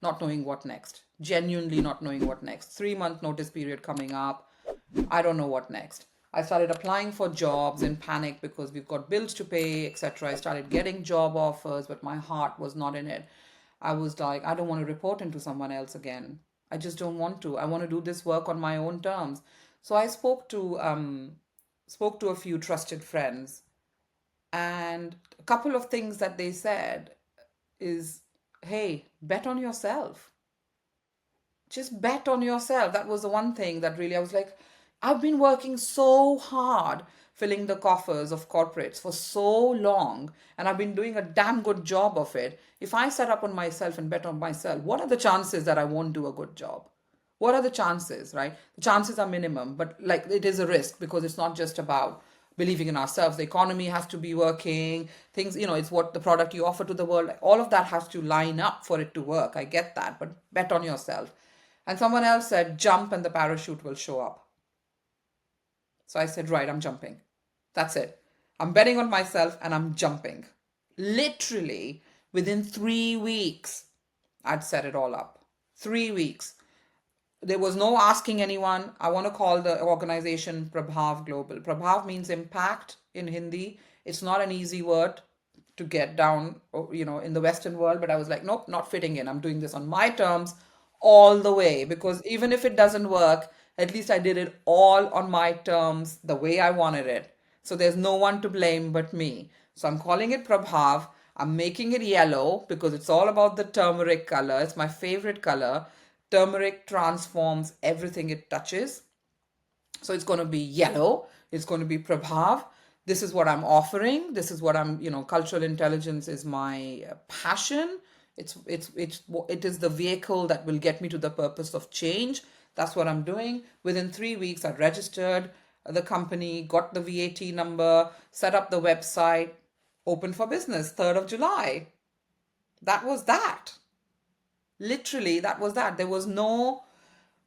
not knowing what next. Genuinely not knowing what next. 3 month notice period coming up. I don't know what next. I started applying for jobs in panic because we've got bills to pay, etc. I started getting job offers, but my heart was not in it. I was like, I don't want to report into someone else again. I just don't want to. I want to do this work on my own terms. So I spoke to a few trusted friends, and a couple of things that they said is, hey, bet on yourself. Just bet on yourself. That was the one thing that really I was like, I've been working so hard filling the coffers of corporates for so long, and I've been doing a damn good job of it. If I set up on myself and bet on myself, what are the chances that I won't do a good job? What are the chances, right? The chances are minimum, but like it is a risk because it's not just about believing in ourselves. The economy has to be working, things, it's what the product you offer to the world. All of that has to line up for it to work. I get that, but bet on yourself. And someone else said, jump and the parachute will show up. So I said, right, I'm jumping. That's it. I'm betting on myself and I'm jumping. Literally, within 3 weeks, I'd set it all up. 3 weeks. There was no asking anyone. I want to call the organization Prabhav Global. Prabhav means impact in Hindi. It's not an easy word to get down, in the Western world, but I was like, nope, not fitting in. I'm doing this on my terms all the way, because even if it doesn't work, at least I did it all on my terms, the way I wanted it. So there's no one to blame but me. So I'm calling it Prabhav. I'm making it yellow because it's all about the turmeric color. It's my favorite color. Turmeric transforms everything it touches. So it's going to be yellow. It's going to be Prabhav. This is what I'm offering. This is what cultural intelligence is my passion. It is the vehicle that will get me to the purpose of change. That's what I'm doing. Within 3 weeks, I registered the company, got the VAT number, set up the website, open for business, 3rd of July. That was that. Literally, that was that. There was no,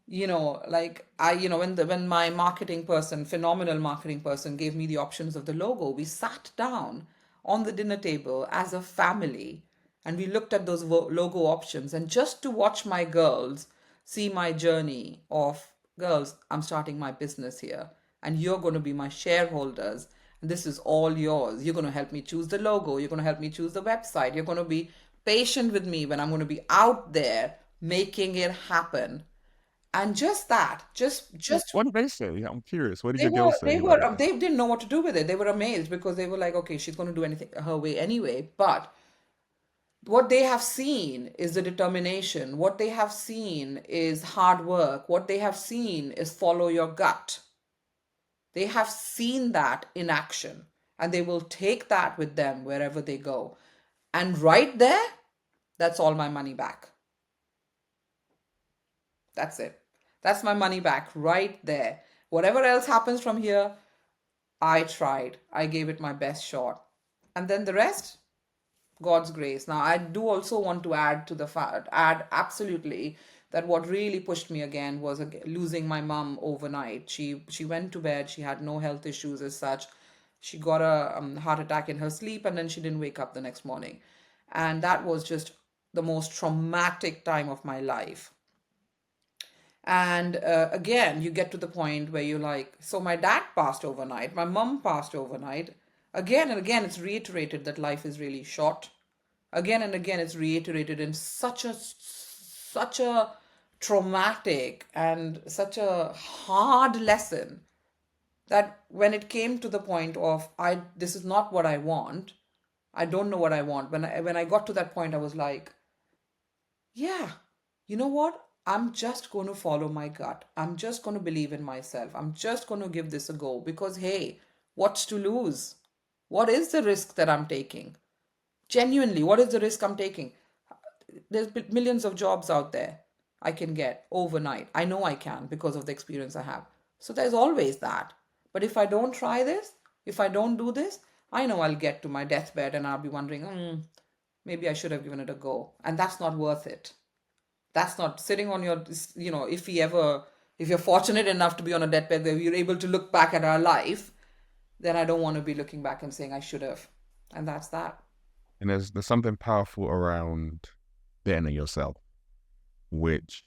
like when my marketing person, phenomenal marketing person, gave me the options of the logo, we sat down on the dinner table as a family and we looked at those logo options, and just to watch my girls see my journey of, girls, I'm starting my business here and you're going to be my shareholders, and this is all yours. You're going to help me choose the logo, you're going to help me choose the website, you're going to be patient with me when I'm going to be out there making it happen. And just that, just What did they say? I'm curious. What did they your girls were say they about were it? they didn't know what to do with it. They were amazed because they were like, okay, she's going to do anything her way anyway. But what they have seen is the determination. What they have seen is hard work. What they have seen is follow your gut. They have seen that in action, and they will take that with them wherever they go. And right there, that's all my money back. That's it. That's my money back right there. Whatever else happens from here, I tried. I gave it my best shot. And then the rest, God's grace. Now, I do also want to add to the fact, add absolutely, that what really pushed me again was losing my mom overnight. She went to bed. She had no health issues as such. She got a heart attack in her sleep, and then she didn't wake up the next morning. And that was just the most traumatic time of my life. And again, you get to the point where you're like, so my dad passed overnight, my mom passed overnight. Again and again, it's reiterated that life is really short. Again and again, it's reiterated in such a traumatic and such a hard lesson, that when it came to the point of, this is not what I want, I don't know what I want. When I got to that point, I was like, yeah, you know what? I'm just going to follow my gut. I'm just going to believe in myself. I'm just going to give this a go because, hey, what's to lose? What is the risk that I'm taking? Genuinely, what is the risk I'm taking? There's millions of jobs out there I can get overnight. I know I can because of the experience I have. So there's always that. But if I don't try this, if I don't do this, I know I'll get to my deathbed and I'll be wondering, maybe I should have given it a go. And that's not worth it. That's not sitting on your, if you're fortunate enough to be on a deathbed where you're able to look back at our life, then I don't want to be looking back and saying I should have. And that's that. And there's something powerful around bettering yourself, which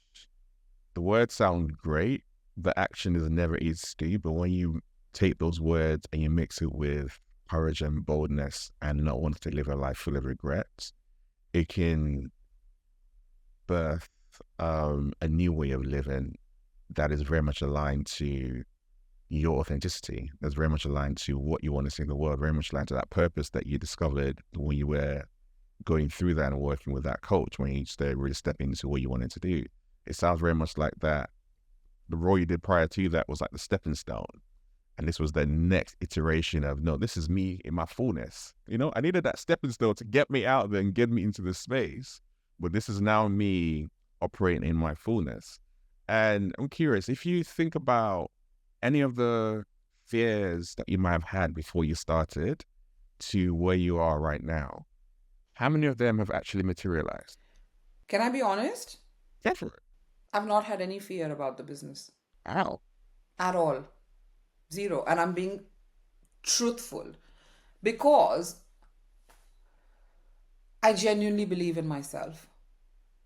the words sound great. The action is never easy to do, but when you take those words and you mix it with courage and boldness and not wanting to live a life full of regrets, it can birth a new way of living that is very much aligned to your authenticity. That's very much aligned to what you want to see in the world, very much aligned to that purpose that you discovered when you were going through that and working with that coach, when you started really stepping into what you wanted to do. It sounds very much like that. The role you did prior to that was like the stepping stone. And this was the next iteration of, no, this is me in my fullness. You know, I needed that stepping stone to get me out there and get me into this space. But this is now me operating in my fullness. And I'm curious, if you think about any of the fears that you might have had before you started to where you are right now, how many of them have actually materialized? Can I be honest? Go for it. I've not had any fear about the business Ow. at all. Zero. And I'm being truthful because I genuinely believe in myself.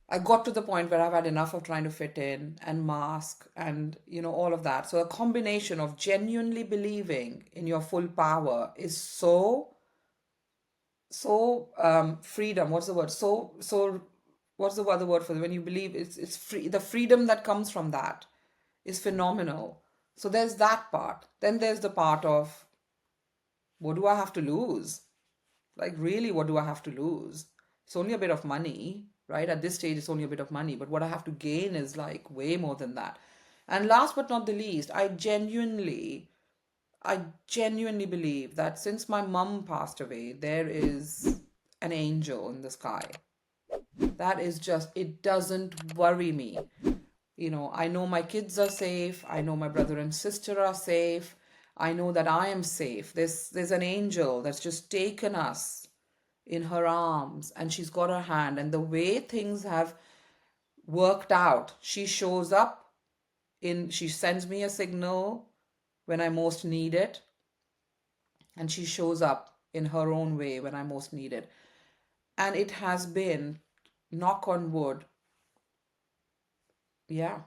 I got to the point where I've had enough of trying to fit in and mask and, all of that. So a combination of genuinely believing in your full power is so freedom. What's the word? So what's the other word for it? When you believe, it's free. The freedom that comes from that is phenomenal. So there's that part. Then there's the part of, what do I have to lose? Like, really, what do I have to lose? It's only a bit of money, right? At this stage, it's only a bit of money, but what I have to gain is like way more than that. And last but not the least, I genuinely believe that since my mum passed away, there is an angel in the sky. That is just, it doesn't worry me. I know my kids are safe. I know my brother and sister are safe. I know that I am safe. There's an angel that's just taken us in her arms and she's got her hand. And the way things have worked out, she sends me a signal when I most need it. And she shows up in her own way when I most need it. And it has been, knock on wood, yeah.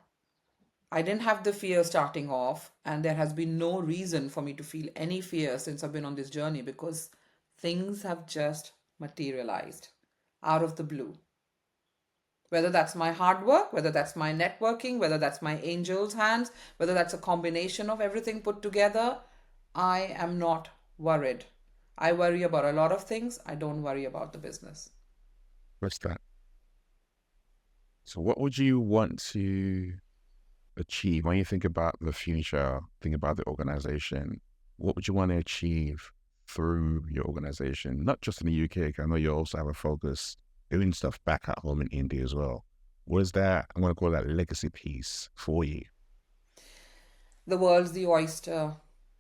I didn't have the fear starting off, and there has been no reason for me to feel any fear since I've been on this journey because things have just materialized out of the blue. Whether that's my hard work, whether that's my networking, whether that's my angel's hands, whether that's a combination of everything put together, I am not worried. I worry about a lot of things. I don't worry about the business. What's that? So what would you want to achieve when you think about the future, think about the organization? What would you want to achieve through your organization, not just in the UK? 'Cause I know you also have a focus doing stuff back at home in India as well. What is that? I'm going to call that legacy piece for you. The world's the oyster.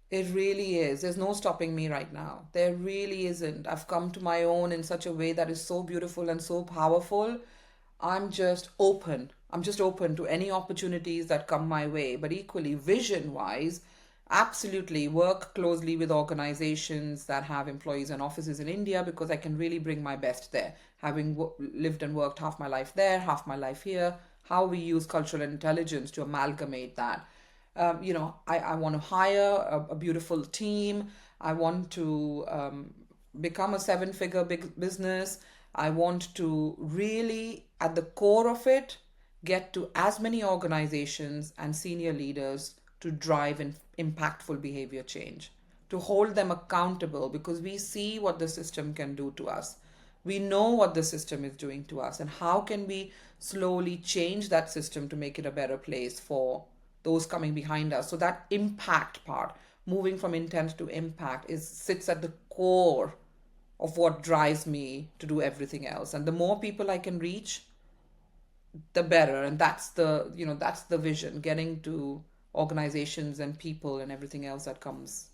It really is. There's no stopping me right now. There really isn't. I've come to my own in such a way that is so beautiful and so powerful. I'm just open. I'm just open to any opportunities that come my way. But equally, vision wise, absolutely work closely with organizations that have employees and offices in India because I can really bring my best there. Having lived and worked half my life there, half my life here, how we use cultural intelligence to amalgamate that. I want to hire a beautiful team. I want to become a seven-figure big business. I want to really, at the core of it, get to as many organizations and senior leaders to drive impactful behavior change, to hold them accountable because we see what the system can do to us. We know what the system is doing to us, and how can we slowly change that system to make it a better place for those coming behind us. So that impact part, moving from intent to impact, sits at the core of what drives me to do everything else. And the more people I can reach, the better. And that's the vision, getting to organizations and people and everything else that comes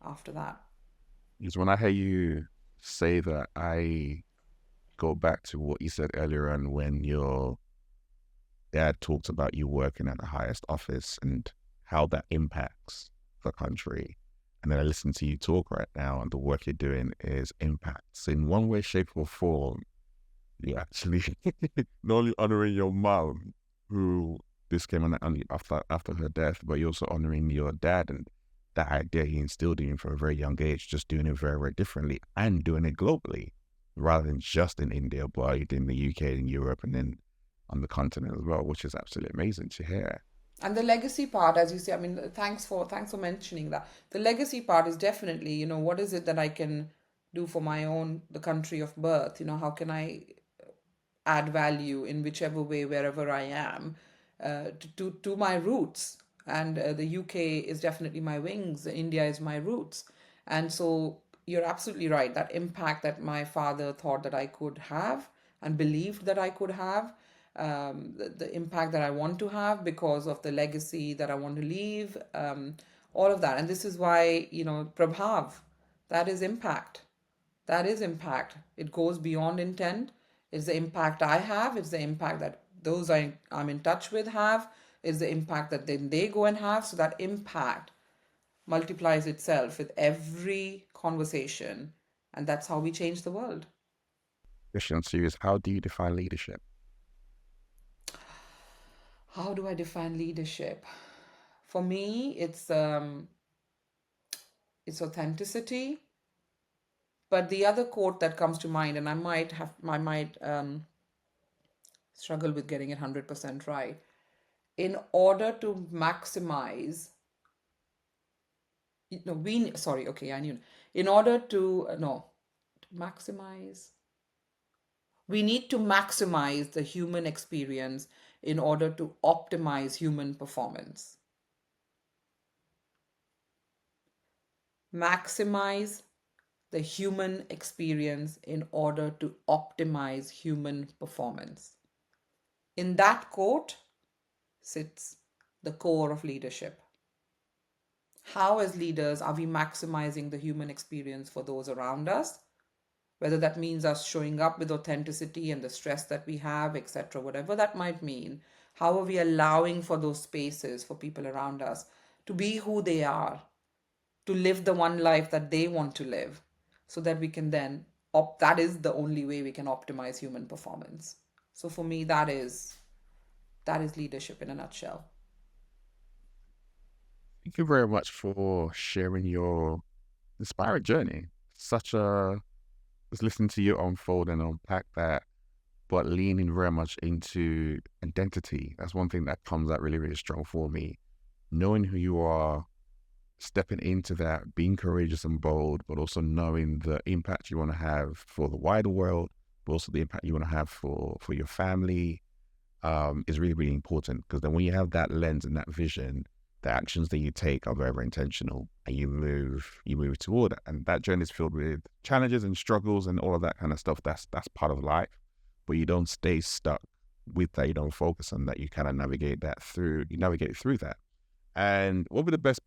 after that. Because when I hear you say that, I go back to what you said earlier on when your dad talked about you working at the highest office and how that impacts the country. And then I listen to you talk right now, and the work you're doing is impacts in one way, shape, or form. You actually not only honoring your mom, who this came on only after her death, but you're also honoring your dad and that idea he instilled in you from a very young age, just doing it very, very differently and doing it globally rather than just in India, but in the UK and Europe and then on the continent as well, which is absolutely amazing to hear. And the legacy part, as you say, I mean, thanks for mentioning that. The legacy part is definitely, what is it that I can do for my own the country of birth? How can I add value in whichever way, wherever I am, to my roots. And the UK is definitely my wings, India is my roots. And so you're absolutely right. That impact that my father thought that I could have and believed that I could have, the impact that I want to have because of the legacy that I want to leave, all of that. And this is why, Prabhav, that is impact. That is impact. It goes beyond intent. It's the impact I have. It's the impact that those I'm in touch with have. It's the impact that then they go and have. So that impact multiplies itself with every conversation. And that's how we change the world. Question to you is, how do you define leadership? How do I define leadership? For me, it's authenticity. But the other quote that comes to mind, and I might struggle with getting it 100% right. In order to maximize, no, sorry, okay, I knew. In order to, no, maximize, we need to maximize the human experience in order to optimize human performance. Maximize the human experience in order to optimize human performance. In that quote sits the core of leadership. How, as leaders, are we maximizing the human experience for those around us? Whether that means us showing up with authenticity and the stress that we have, etc., whatever that might mean. How are we allowing for those spaces for people around us to be who they are, to live the one life that they want to live, so that we can then that is the only way we can optimize human performance. So for me, that is leadership in a nutshell. Thank you very much for sharing your inspiring journey. Just listening to you unfold and unpack that, but leaning very much into identity. That's one thing that comes out really, really strong for me. Knowing who you are, stepping into that, being courageous and bold, but also knowing the impact you want to have for the wider world, but also the impact you want to have for your family, is really, really important. Because then when you have that lens and that vision, the actions that you take are very, very intentional, and you move toward it. And that journey is filled with challenges and struggles and all of that kind of stuff. That's part of life. But you don't stay stuck with that. You don't focus on that. You kind of navigate through that. And what would the best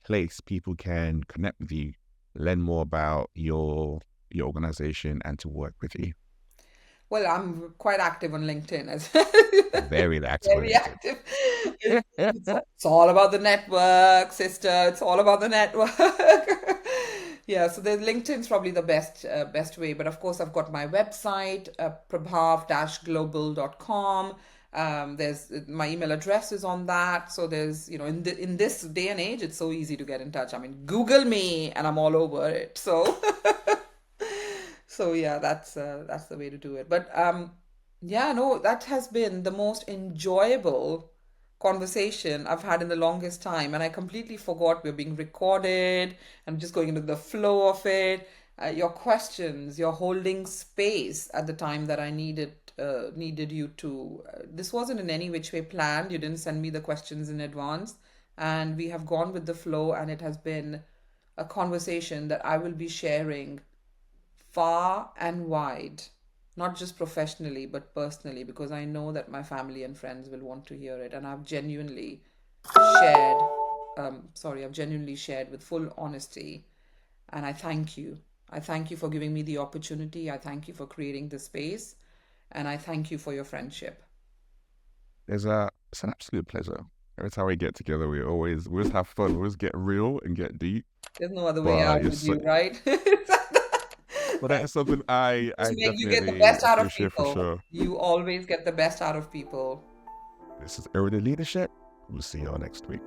place people can connect with you, learn more about your organization, and to work with you? Well, I'm quite active on LinkedIn as Very active on very LinkedIn. active. It's all about the network, sister. It's all about the network. Yeah, so the LinkedIn's probably the best way. But of course, I've got my website, prabhav-global.com. There's my email address is on that. So there's, in this day and age, it's so easy to get in touch. I mean, Google me and I'm all over it. So so yeah, that's the way to do it. But yeah, no, that has been the most enjoyable conversation I've had in the longest time, and I completely forgot we're being recorded. I'm just going into the flow of it. Your questions, you're holding space at the time that I needed you to. This wasn't in any which way planned. You didn't send me the questions in advance, and we have gone with the flow, and it has been a conversation that I will be sharing far and wide, not just professionally, but personally, because I know that my family and friends will want to hear it. And shared, I've genuinely shared with full honesty. And I thank you. I thank you for giving me the opportunity. I thank you for creating the space. And I thank you for your friendship. It's an absolute pleasure. Every time we get together, we always have fun. We always get real and get deep. There's no other way But out you're with so, you, right? but that's something I You get the definitely best out of appreciate for people. sure. You always get the best out of people. This is Everyday Leadership. We'll see y'all next week.